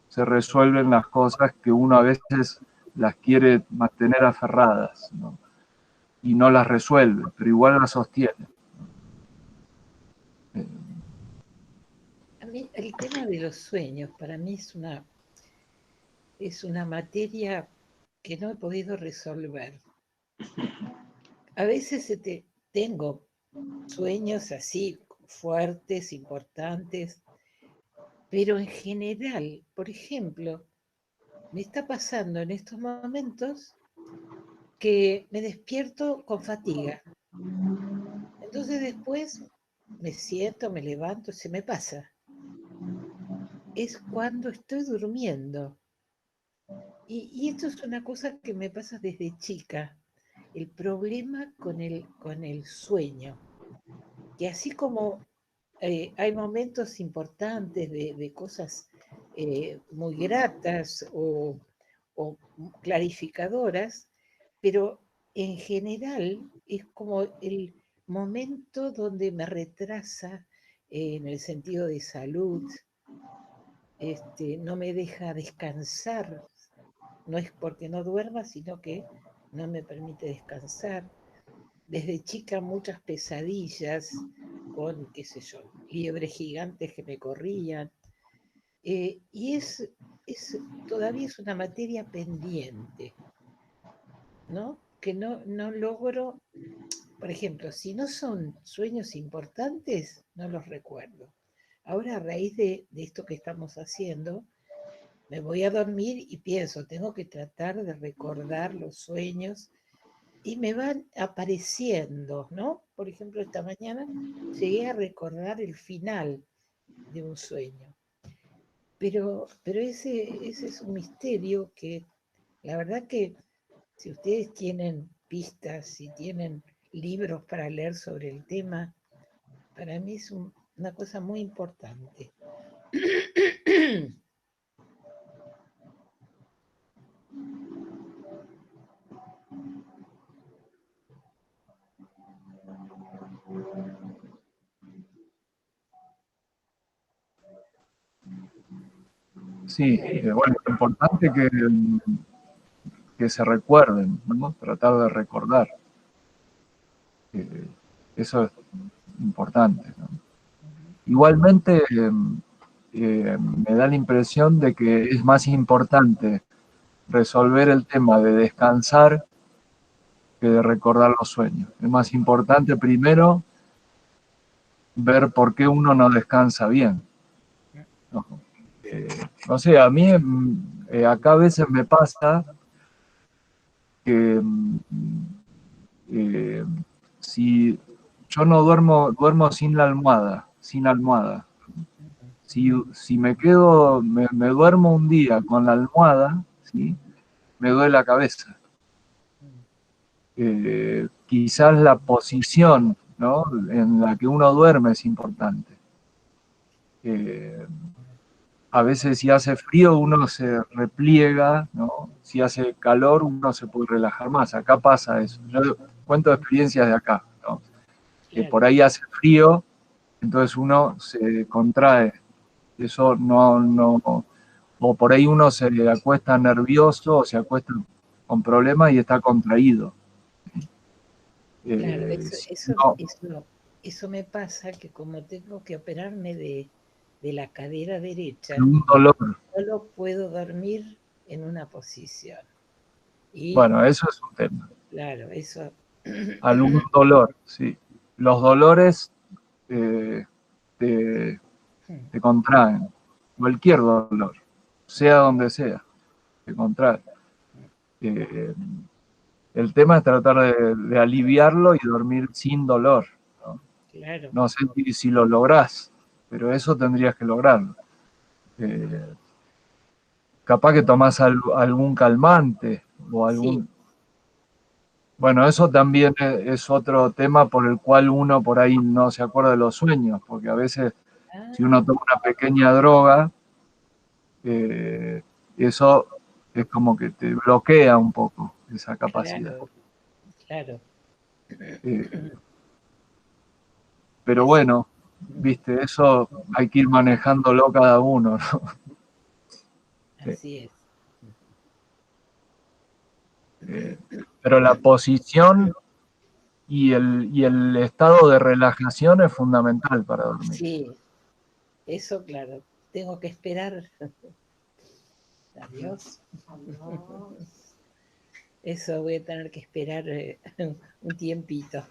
se resuelven las cosas que uno a veces las quiere mantener aferradas, ¿no? Y no las resuelve, pero igual las sostiene. A mí el tema de los sueños para mí es una materia que no he podido resolver. A veces tengo sueños así fuertes, importantes, pero en general, por ejemplo, me está pasando en estos momentos que me despierto con fatiga. Entonces después me siento, me levanto, se me pasa. Es cuando estoy durmiendo. Y esto es una cosa que me pasa desde chica. El problema con el sueño. Que así como hay momentos importantes de cosas muy gratas o clarificadoras, pero en general es como el momento donde me retrasa en el sentido de salud, no me deja descansar, no es porque no duerma, sino que no me permite descansar. Desde chica muchas pesadillas con, qué sé yo, liebres gigantes que me corrían. Y todavía es una materia pendiente, ¿no? Que no logro, por ejemplo, si no son sueños importantes, no los recuerdo. Ahora, a raíz de esto que estamos haciendo, me voy a dormir y pienso, tengo que tratar de recordar los sueños y me van apareciendo, ¿no? Por ejemplo, esta mañana llegué a recordar el final de un sueño. Pero ese es un misterio que la verdad que si ustedes tienen pistas, si tienen libros para leer sobre el tema, para mí es una cosa muy importante. Sí, bueno, es importante que se recuerden, ¿no? Tratar de recordar. Eso es importante, ¿no? Igualmente, me da la impresión de que es más importante resolver el tema de descansar que de recordar los sueños. Es más importante primero ver por qué uno no descansa bien, ¿no? No sé, a mí acá a veces me pasa que si yo no duermo sin la almohada, sin almohada. Si me quedo, me duermo un día con la almohada, ¿sí? Me duele la cabeza. Quizás la posición, ¿no?, en la que uno duerme es importante. A veces si hace frío uno se repliega, ¿no? Si hace calor uno se puede relajar más. Acá pasa eso. Yo cuento experiencias de acá, ¿no? Que por ahí hace frío, entonces uno se contrae. Eso no, o por ahí uno se acuesta nervioso o se acuesta con problemas y está contraído. Claro, No, eso me pasa que como tengo que operarme de la cadera derecha, un dolor. solo puedo dormir en una posición. Y, Bueno, eso es un tema. claro, eso. Algún dolor, sí. Los dolores te contraen. Cualquier dolor, sea donde sea, te contrae. El tema es tratar de aliviarlo y dormir sin dolor, ¿no? Claro. No sé si lo lográs, pero eso tendrías que lograrlo. Capaz que tomás algún calmante o algún... Sí. Bueno, eso también es otro tema por el cual uno por ahí no se acuerda de los sueños, porque a veces si uno toma una pequeña droga, eso es como que te bloquea un poco esa capacidad. Claro. Pero bueno, viste, eso hay que ir manejándolo cada uno, ¿no? Así es. Pero la posición y el estado de relajación es fundamental para dormir. Sí, eso claro, tengo que esperar. Adiós. Eso voy a tener que esperar un tiempito.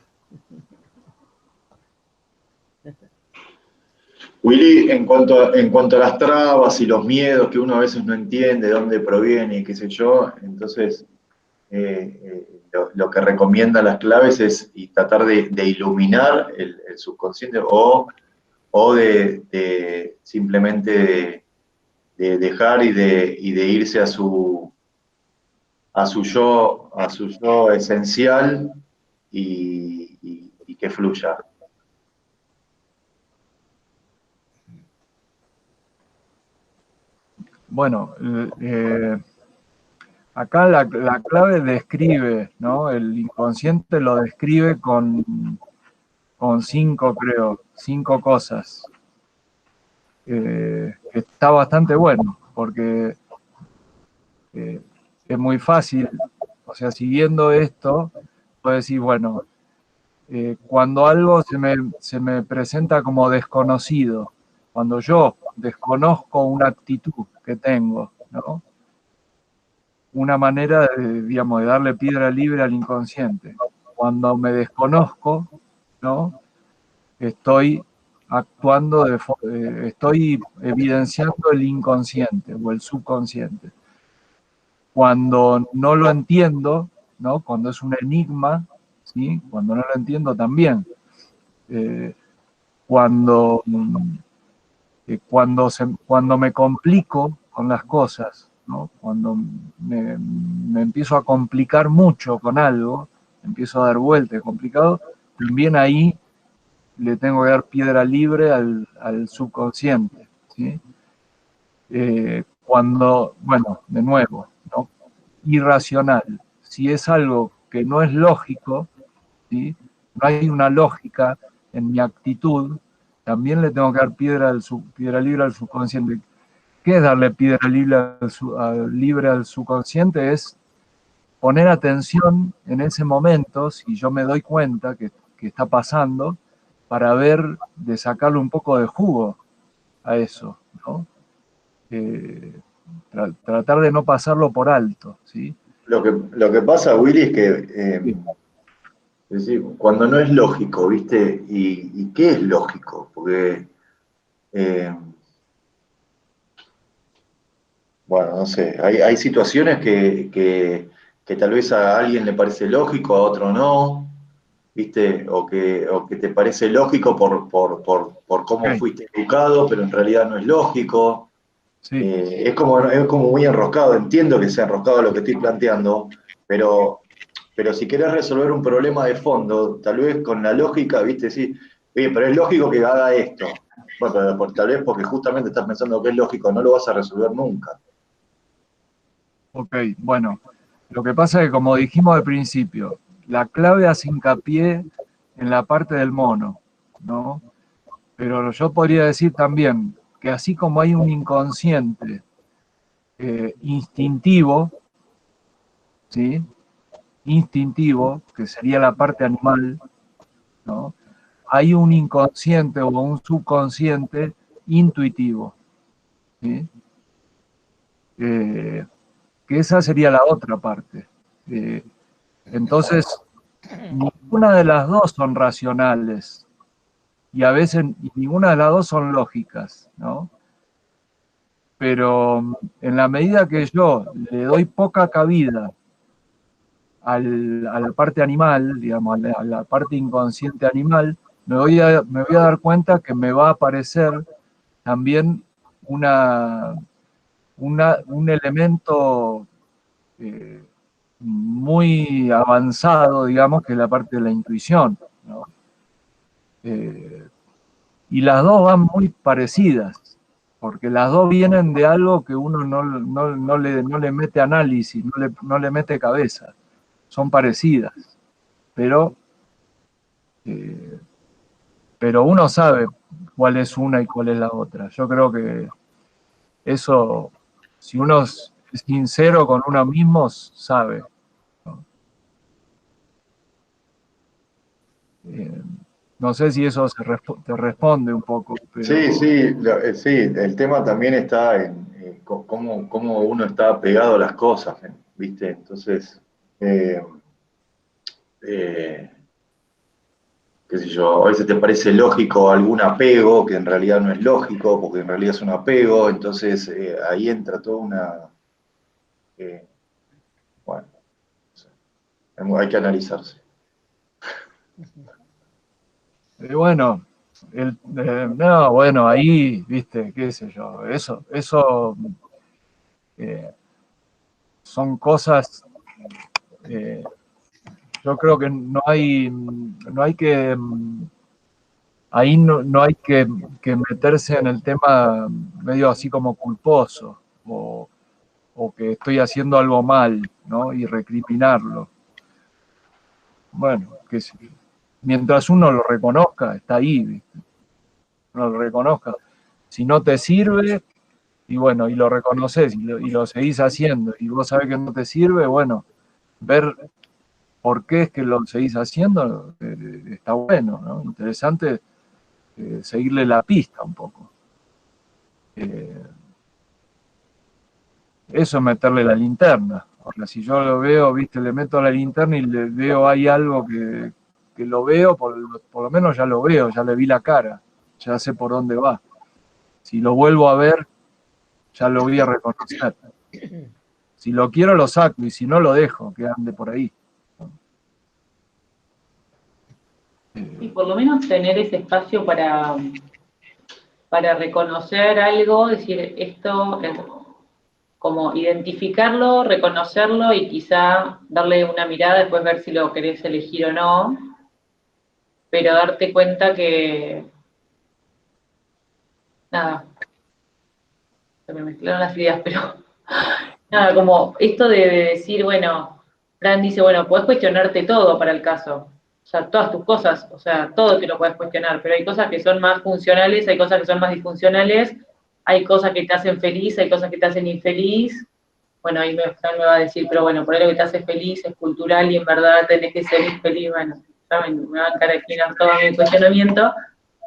Willy, en cuanto a las trabas y los miedos que uno a veces no entiende de dónde proviene y qué sé yo, entonces lo que recomiendan las claves es tratar de iluminar el subconsciente o de simplemente de dejar y de irse a su yo esencial y que fluya. Bueno, acá la clave describe, ¿no? El inconsciente lo describe con 5, creo, 5 cosas. Está bastante bueno, porque es muy fácil, o sea, siguiendo esto, puedo decir, bueno, cuando algo se me presenta como desconocido, cuando yo desconozco una actitud que tengo, ¿no? una manera de, digamos, de darle piedra libre al inconsciente. Cuando me desconozco, ¿no? Estoy actuando, estoy evidenciando el inconsciente o el subconsciente. Cuando no lo entiendo, ¿no? Cuando es un enigma, ¿sí? Cuando no lo entiendo también. Cuando me complico con las cosas, ¿no? Cuando me empiezo a complicar mucho con algo, empiezo a dar vueltas complicado, también ahí le tengo que dar piedra libre al subconsciente, ¿sí? Cuando, bueno, de nuevo, ¿no? Irracional. Si es algo que no es lógico, ¿sí? No hay una lógica en mi actitud, también le tengo que dar piedra libre al subconsciente. ¿Qué es darle piedra libre al subconsciente? Es poner atención en ese momento, si yo me doy cuenta que está pasando, para ver, de sacarle un poco de jugo a eso, ¿no? Tratar de no pasarlo por alto, ¿sí? Lo que pasa, Willy, es que es decir, cuando no es lógico, ¿viste? ¿Y qué es lógico? Porque, bueno, no sé, hay situaciones que tal vez a alguien le parece lógico, a otro no, ¿viste? O que te parece lógico por cómo fuiste educado, pero en realidad no es lógico. Sí. Es como muy enroscado, entiendo que sea enroscado lo que estoy planteando, pero si querés resolver un problema de fondo, tal vez con la lógica, ¿viste? Sí, oye, pero es lógico que haga esto. Bueno, pero tal vez porque justamente estás pensando que es lógico, no lo vas a resolver nunca. Ok, bueno, lo que pasa es que como dijimos al principio, la clave hace hincapié en la parte del mono, ¿no? Pero yo podría decir también que así como hay un inconsciente instintivo, ¿sí? Instintivo, que sería la parte animal, ¿no? Hay un inconsciente o un subconsciente intuitivo, ¿sí? Que esa sería la otra parte. Entonces, ninguna de las dos son racionales y a veces ninguna de las dos son lógicas, ¿no? Pero en la medida que yo le doy poca cabida a la parte animal, digamos, a la parte inconsciente animal, me voy a dar cuenta que me va a aparecer también un elemento muy avanzado, digamos, que es la parte de la intuición, ¿no? Y las dos van muy parecidas, porque las dos vienen de algo que uno no le mete análisis, no le mete cabeza. Son parecidas, pero uno sabe cuál es una y cuál es la otra. Yo creo que eso, si uno es sincero con uno mismo, sabe, ¿no? No sé si eso te responde un poco, pero... Sí, sí, sí, el tema también está en cómo uno está pegado a las cosas, ¿viste? Entonces, eh, eh, qué sé yo, a veces te parece lógico algún apego que en realidad no es lógico, porque en realidad es un apego, entonces ahí entra toda una... bueno, no sé, hay que analizarse. Bueno, no, bueno, ahí, viste, qué sé yo, eso son cosas, yo creo que no hay que, ahí no hay que meterse en el tema medio así como culposo, o que estoy haciendo algo mal, ¿no? Y recriminarlo. Bueno, que mientras uno lo reconozca, está ahí, ¿viste? Uno lo reconozca. Si no te sirve, y bueno, y lo reconoces y lo seguís haciendo, y vos sabés que no te sirve, bueno, ver por qué es que lo seguís haciendo está bueno, ¿no? Interesante seguirle la pista un poco. Eso es meterle la linterna. Ahora, si yo lo veo, viste, le meto la linterna y le veo, hay algo que lo veo, por lo menos ya lo veo, ya le vi la cara, ya sé por dónde va. Si lo vuelvo a ver, ya lo voy a reconocer. Si lo quiero, lo saco, y si no, lo dejo, que ande por ahí. Y por lo menos tener ese espacio para reconocer algo, decir esto, como identificarlo, reconocerlo y quizá darle una mirada, después ver si lo querés elegir o no, pero darte cuenta que, nada, se me mezclaron las ideas, pero nada, como esto de decir, bueno, Fran dice, bueno, podés cuestionarte todo para el caso, o sea, todas tus cosas, o sea, todo te lo puedes cuestionar, pero hay cosas que son más funcionales, hay cosas que son más disfuncionales, hay cosas que te hacen feliz, hay cosas que te hacen infeliz. Bueno, ahí Fran me va a decir, pero bueno, por ahí lo que te hace feliz es cultural y en verdad tenés que ser infeliz. Bueno, saben, me van a encaraquinar todo mi cuestionamiento.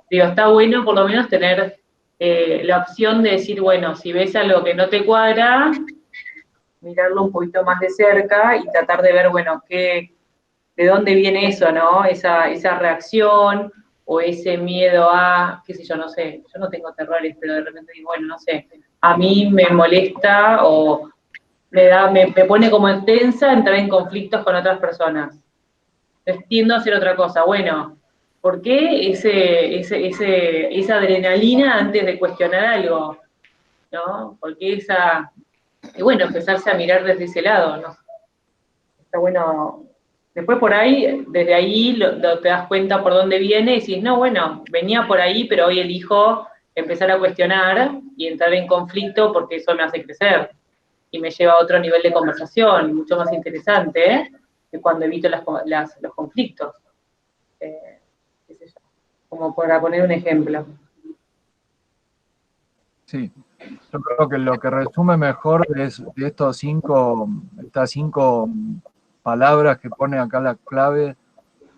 Digo, está bueno por lo menos tener la opción de decir, bueno, si ves algo que no te cuadra, mirarlo un poquito más de cerca y tratar de ver, bueno, de dónde viene eso, ¿no? Esa reacción o ese miedo a, qué sé yo, no sé, yo no tengo terrores, pero de repente digo, bueno, no sé, a mí me molesta o me pone como tensa entrar en conflictos con otras personas. Entonces tiendo a hacer otra cosa. Bueno, ¿por qué esa adrenalina antes de cuestionar algo? ¿No? ¿Por qué y bueno, empezarse a mirar desde ese lado, ¿no? Está bueno. Después por ahí, desde ahí te das cuenta por dónde viene y decís, no, bueno, venía por ahí, pero hoy elijo empezar a cuestionar y entrar en conflicto porque eso me hace crecer y me lleva a otro nivel de conversación, mucho más interesante, que cuando evito los conflictos. Qué sé yo, como para poner un ejemplo. Sí, yo creo que lo que resume mejor es de estas 5 palabras que pone acá la clave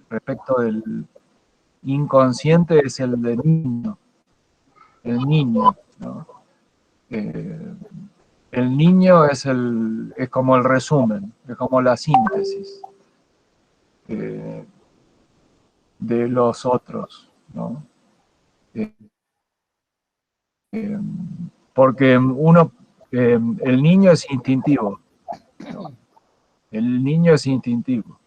respecto del inconsciente es el de niño, el niño, ¿no? El niño es como el resumen, es como la síntesis de los otros, ¿no? Porque el niño es instintivo, ¿no? El niño es instintivo.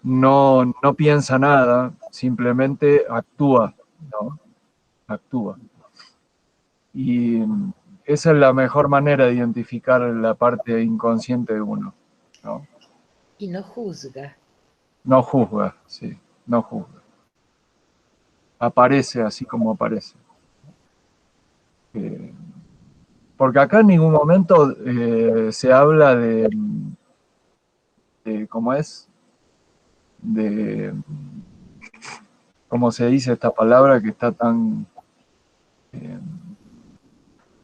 No piensa nada, simplemente actúa, ¿no? Actúa. Y esa es la mejor manera de identificar la parte inconsciente de uno, ¿no? Y no juzga. No juzga, sí, no juzga. Aparece así como aparece. Porque acá en ningún momento se habla de ¿cómo es? ¿Cómo se dice esta palabra que está tan...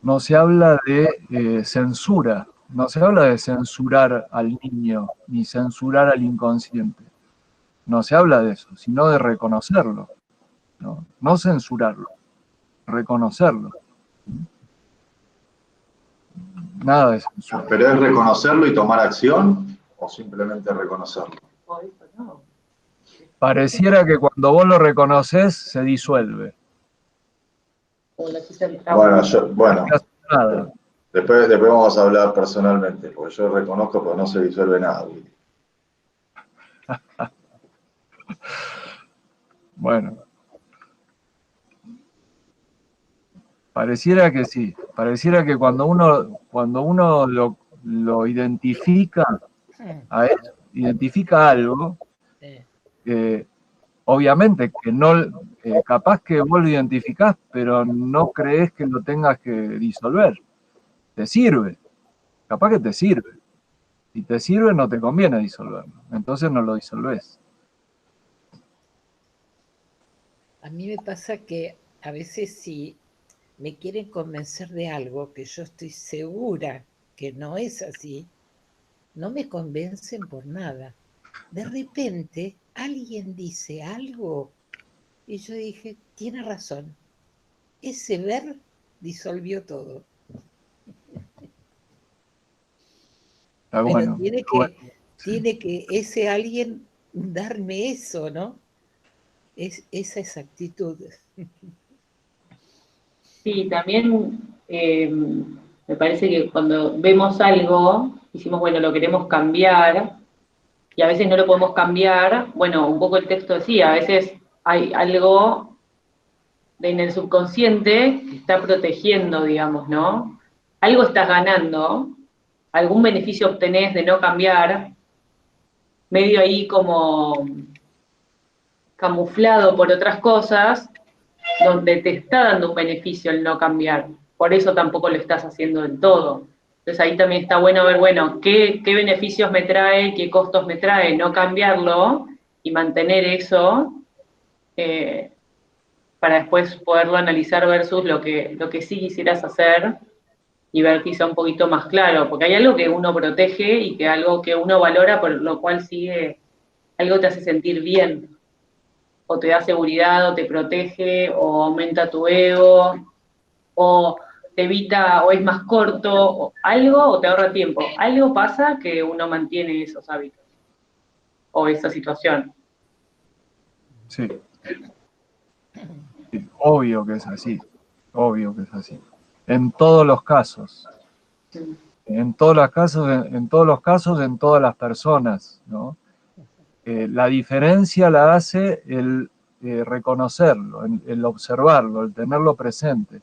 no se habla de censura, no se habla de censurar al niño, ni censurar al inconsciente. No se habla de eso, sino de reconocerlo, ¿no? No censurarlo, reconocerlo. Nada de censura. ¿Pero es reconocerlo y tomar acción o simplemente reconocerlo? Pareciera que cuando vos lo reconoces se disuelve. Bueno, Nada. después vamos a hablar personalmente, porque yo reconozco, pero no se disuelve nada, Willy. Bueno. Pareciera que sí. Pareciera que cuando uno lo identifica a él, identifica algo, obviamente que no, capaz que vos lo identificás, pero no crees que lo tengas que disolver. Te sirve. Capaz que te sirve. Si te sirve, no te conviene disolverlo. Entonces no lo disolvés. A mí me pasa que a veces si me quieren convencer de algo que yo estoy segura que no es así, no me convencen por nada. De repente alguien dice algo y yo dije, tiene razón. Ese ver disolvió todo. Pero bueno. tiene que ese alguien darme eso, ¿no? Esa exactitud. Sí, también me parece que cuando vemos algo, decimos, bueno, lo queremos cambiar, y a veces no lo podemos cambiar. Bueno, un poco el texto decía, a veces hay algo en el subconsciente que está protegiendo, digamos, ¿no? Algo estás ganando, algún beneficio obtenés de no cambiar, medio ahí como camuflado por otras cosas, donde te está dando un beneficio el no cambiar. Por eso tampoco lo estás haciendo del todo. Entonces ahí también está bueno ver, bueno, qué beneficios me trae, qué costos me trae no cambiarlo y mantener eso para después poderlo analizar versus lo que sí quisieras hacer y ver quizá un poquito más claro, porque hay algo que uno protege y que algo que uno valora, por lo cual sigue, algo te hace sentir bien, o te da seguridad, o te protege, o aumenta tu ego, o te evita, o es más corto, o algo, o te ahorra tiempo. Algo pasa que uno mantiene esos hábitos, o esa situación. Sí. Sí, obvio que es así, obvio que es así. En todos los casos, en todos los casos, en todos los casos, en todas las personas, ¿no? La diferencia la hace el reconocerlo, el observarlo, el tenerlo presente,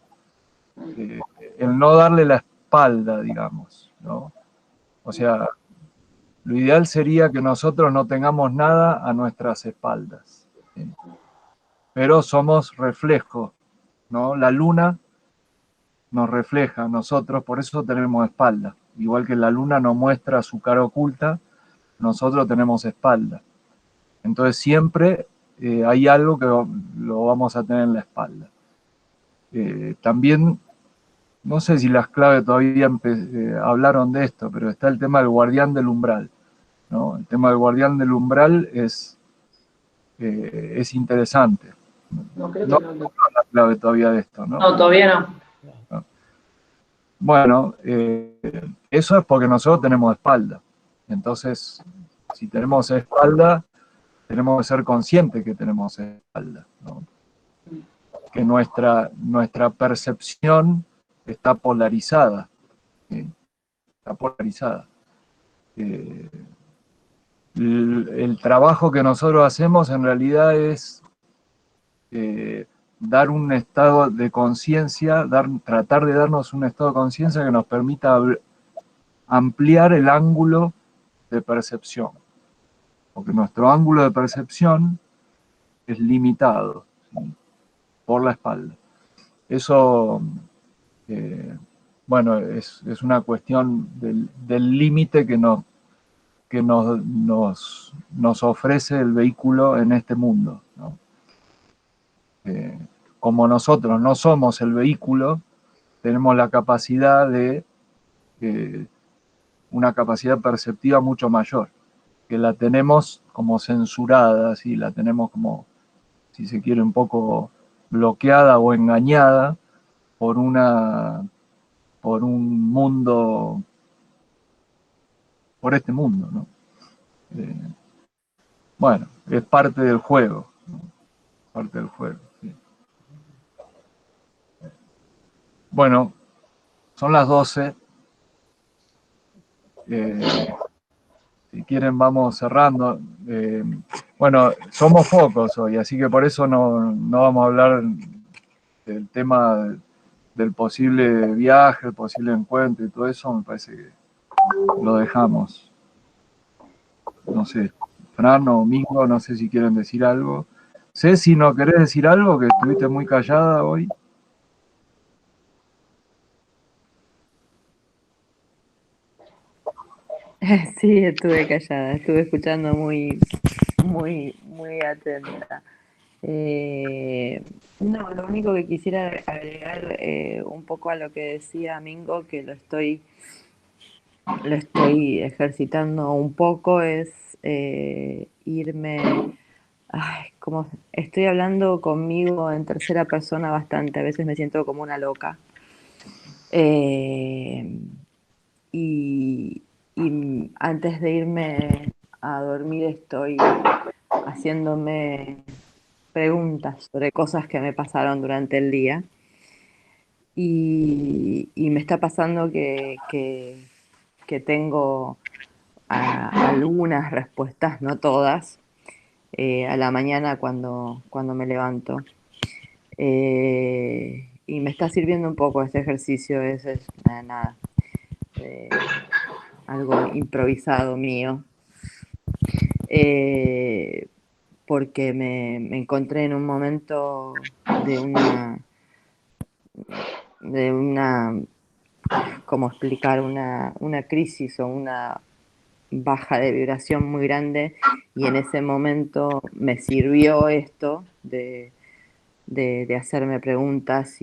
el no darle la espalda, digamos, ¿no? O sea, lo ideal sería que nosotros no tengamos nada a nuestras espaldas, ¿sí? Pero somos reflejo, ¿no? La luna nos refleja a nosotros, por eso tenemos espalda. Igual que la luna nos muestra su cara oculta, nosotros tenemos espalda. Entonces siempre hay algo que lo vamos a tener en la espalda. También, no sé si las claves todavía hablaron de esto, pero está el tema del guardián del umbral, ¿no? El tema del guardián del umbral es interesante. No, creo No que no. la clave todavía de esto, ¿no? No, todavía no. Bueno, eso es porque nosotros tenemos espalda. Entonces, si tenemos espalda, tenemos que ser conscientes que tenemos espalda, ¿no? Que nuestra percepción está polarizada, ¿sí? Está polarizada. El trabajo que nosotros hacemos en realidad es dar un estado de conciencia, tratar de darnos un estado de conciencia que nos permita ampliar el ángulo de percepción, porque nuestro ángulo de percepción es limitado, ¿sí? Por la espalda. Eso, bueno, es una cuestión del límite que nos ofrece el vehículo en este mundo, ¿no? Como nosotros no somos el vehículo, tenemos la capacidad de una capacidad perceptiva mucho mayor, que la tenemos como censurada, ¿sí? La tenemos como, si se quiere, un poco bloqueada o engañada por un mundo, por este mundo, ¿no? Bueno, es parte del juego, ¿no? Parte del juego, sí. Bueno, son las 12. Si quieren vamos cerrando. Bueno, somos pocos hoy, así que por eso no vamos a hablar del tema del posible viaje, el posible encuentro y todo eso. Me parece que lo dejamos. No sé, Fran o Mingo, no sé si quieren decir algo. Ceci, ¿no querés decir algo? Que estuviste muy callada hoy. Sí, estuve callada, estuve escuchando muy, muy, muy atenta. No, lo único que quisiera agregar un poco a lo que decía Mingo, que lo estoy ejercitando un poco, es irme, ay, como estoy hablando conmigo en tercera persona bastante, a veces me siento como una loca. Eh, y, y antes de irme a dormir estoy haciéndome preguntas sobre cosas que me pasaron durante el día y me está pasando que tengo algunas respuestas, no todas, a la mañana cuando me levanto. Y me está sirviendo un poco este ejercicio, es nada, algo improvisado mío, porque me encontré en un momento de una, ¿cómo explicar? Una crisis o una baja de vibración muy grande, y en ese momento me sirvió esto de hacerme preguntas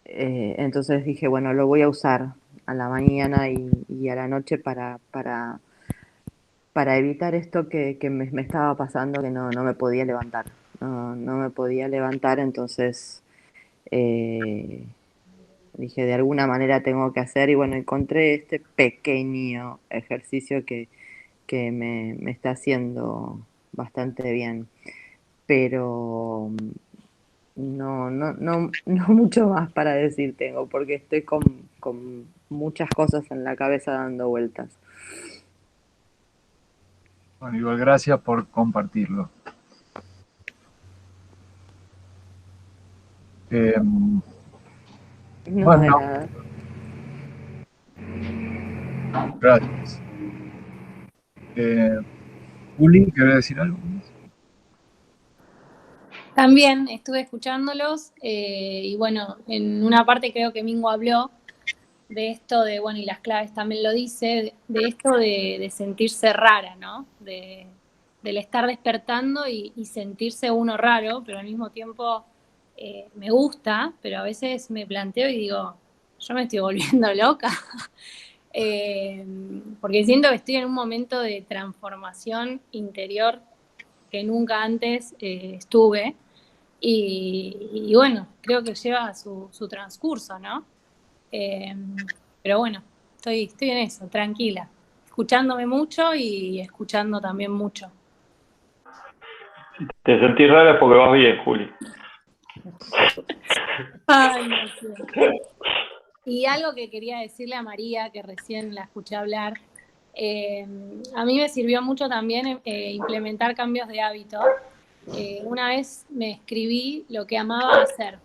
entonces dije, bueno, lo voy a usar a la mañana y a la noche para evitar esto que me estaba pasando, que no me podía levantar. No me podía levantar, entonces dije, de alguna manera tengo que hacer, y bueno, encontré este pequeño ejercicio que me está haciendo bastante bien. Pero no mucho más para decir tengo, porque estoy con muchas cosas en la cabeza dando vueltas. Bueno, igual gracias por compartirlo. No, Bueno, de nada. gracias. Juli, ¿querés decir algo? También estuve escuchándolos y bueno, en una parte creo que Mingo habló de esto de, bueno, y las claves también lo dice, de esto de sentirse rara, ¿no? Del estar despertando y sentirse uno raro, pero al mismo tiempo me gusta, pero a veces me planteo y digo, yo me estoy volviendo loca. Porque siento que estoy en un momento de transformación interior que nunca antes estuve. Y bueno, creo que lleva su transcurso, ¿no? Pero bueno, estoy en eso, tranquila, escuchándome mucho y escuchando también mucho. Te sentís rara porque vas bien, Juli. Ay, no sé. Y algo que quería decirle a María, que recién la escuché hablar, a mí me sirvió mucho también implementar cambios de hábito. Una vez me escribí lo que amaba hacer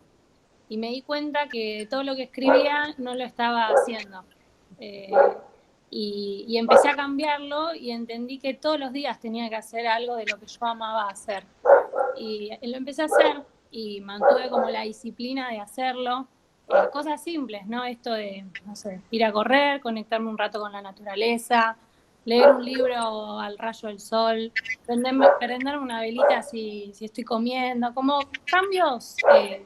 y me di cuenta que todo lo que escribía no lo estaba haciendo. Y empecé a cambiarlo y entendí que todos los días tenía que hacer algo de lo que yo amaba hacer. Y lo empecé a hacer y mantuve como la disciplina de hacerlo. Cosas simples, ¿no? Esto de, no sé, ir a correr, conectarme un rato con la naturaleza, leer un libro al rayo del sol, prenderme una velita si estoy comiendo, como cambios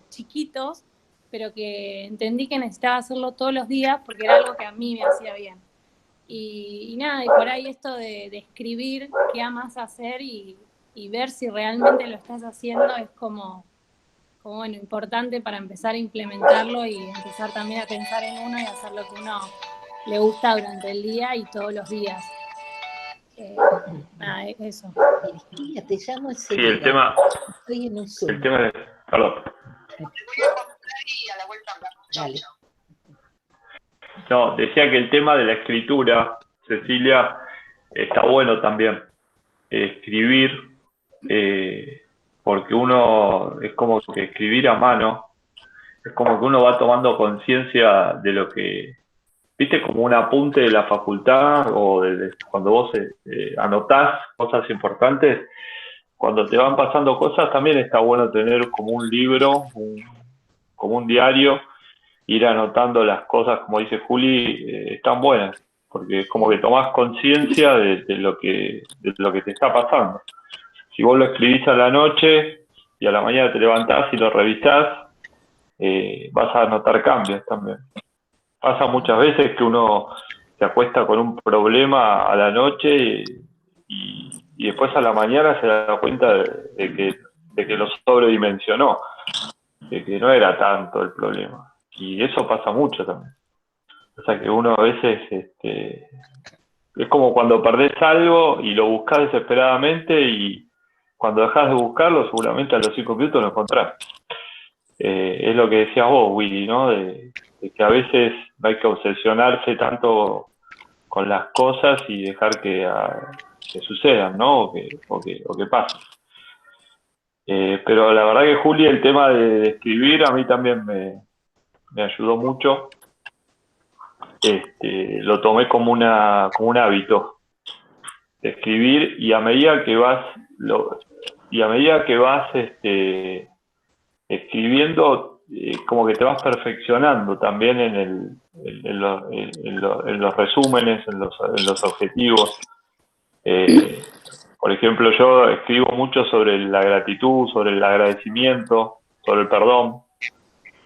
chiquitos, pero que entendí que necesitaba hacerlo todos los días porque era algo que a mí me hacía bien. Y nada, y por ahí esto de escribir qué amas hacer y ver si realmente lo estás haciendo es como bueno, importante para empezar a implementarlo y empezar también a pensar en uno y hacer lo que uno le gusta durante el día y todos los días. Nada, eso. Virginia, te llamo Sí, enseguida. el tema es, perdón. Dale. No, decía que el tema de la escritura, Cecilia, está bueno también. Escribir, porque uno, es como que escribir a mano, es como que uno va tomando conciencia de lo que, viste, como un apunte de la facultad o cuando vos anotás cosas importantes, cuando te van pasando cosas también está bueno tener como un libro, como un diario, ir anotando las cosas, como dice Juli, están buenas, porque es como que tomás conciencia de lo que te está pasando. Si vos lo escribís a la noche y a la mañana te levantás y lo revisás, vas a notar cambios también. Pasa muchas veces que uno se acuesta con un problema a la noche y después a la mañana se da cuenta de que lo sobredimensionó, de que no era tanto el problema. Y eso pasa mucho también. O sea que uno a veces, es como cuando perdés algo y lo buscás desesperadamente y cuando dejás de buscarlo, seguramente a los 5 minutos lo encontrás. Es lo que decías vos, Willy, ¿no? De que a veces no hay que obsesionarse tanto con las cosas y dejar que sucedan, ¿no? O que pasen. Pero la verdad que, Juli, el tema de escribir a mí también me ayudó mucho. Lo tomé como un hábito de escribir, y a medida que vas escribiendo, como que te vas perfeccionando también en los resúmenes, en los objetivos. Por ejemplo, yo escribo mucho sobre la gratitud, sobre el agradecimiento, sobre el perdón.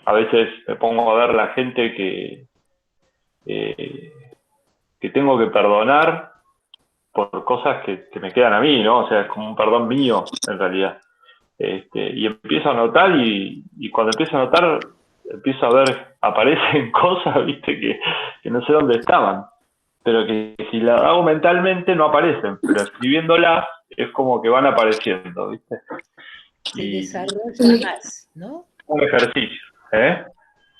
A veces me pongo a ver la gente que tengo que perdonar por cosas que me quedan a mí, ¿no? O sea, es como un perdón mío, en realidad. Y empiezo a notar, y cuando empiezo a notar, empiezo a ver, aparecen cosas, viste, que no sé dónde estaban, pero que si las hago mentalmente no aparecen, pero escribiéndolas es como que van apareciendo, viste. Se desarrolla más, ¿no? Un ejercicio, ¿eh?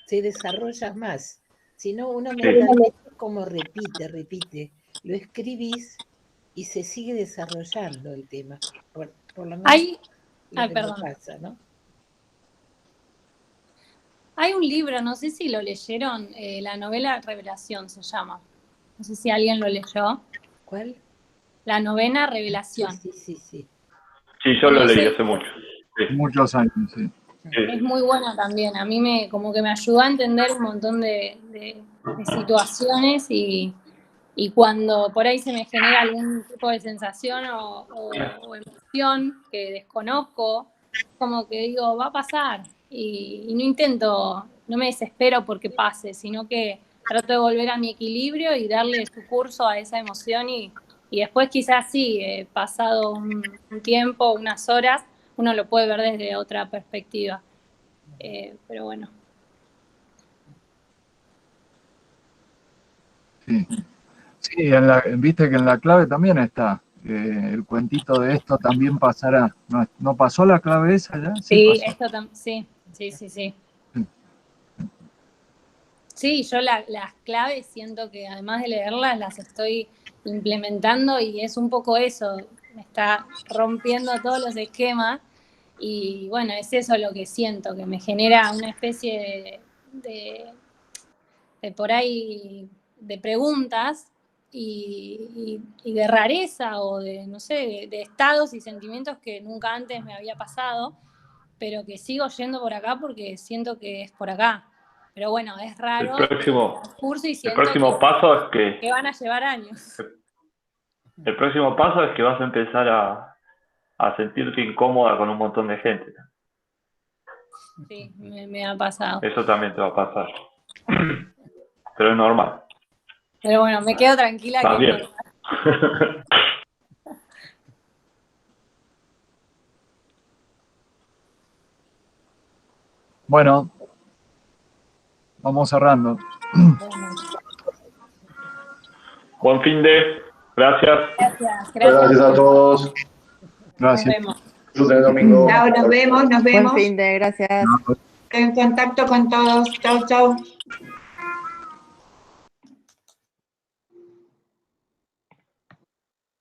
Se desarrolla más. Si no, uno Sí. mentalmente como repite. Lo escribís y se sigue desarrollando el tema. Por lo menos lo que me pasa, ¿no? Hay un libro, no sé si lo leyeron, la novela Revelación se llama. No sé si alguien lo leyó. ¿Cuál? La novena Revelación. Sí. Sí, yo lo leí hace mucho. Sí. Muchos años, sí. Es muy buena también. A mí como que me ayudó a entender un montón de situaciones, y cuando por ahí se me genera algún tipo de sensación o emoción que desconozco, como que digo, va a pasar. Y no intento, no me desespero porque pase, sino que trato de volver a mi equilibrio y darle su curso a esa emoción, y después quizás sí, pasado un tiempo, unas horas, uno lo puede ver desde otra perspectiva. Pero bueno. Sí, viste que en la clave también está el cuentito de esto también pasará. ¿No pasó la clave esa ya? Sí, esto también, sí. Sí, yo las claves siento que además de leerlas las estoy implementando, y es un poco eso, me está rompiendo todos los esquemas, y bueno, es eso lo que siento, que me genera una especie de por ahí de preguntas y de rareza, o de, no sé, de estados y sentimientos que nunca antes me había pasado, pero que sigo yendo por acá porque siento que es por acá. Pero bueno, es raro. El próximo paso es que van a llevar años. El próximo paso es que vas a empezar a sentirte incómoda con un montón de gente. Sí, me ha pasado. Eso también te va a pasar. Pero es normal. Pero bueno, me quedo tranquila también. Que es normal. Bueno, vamos cerrando. Buen fin de. Gracias. Gracias a todos. Gracias. Nos vemos. Disfruten el domingo. Chao, nos vemos. Buen fin de, gracias. Estoy en contacto con todos. Chau.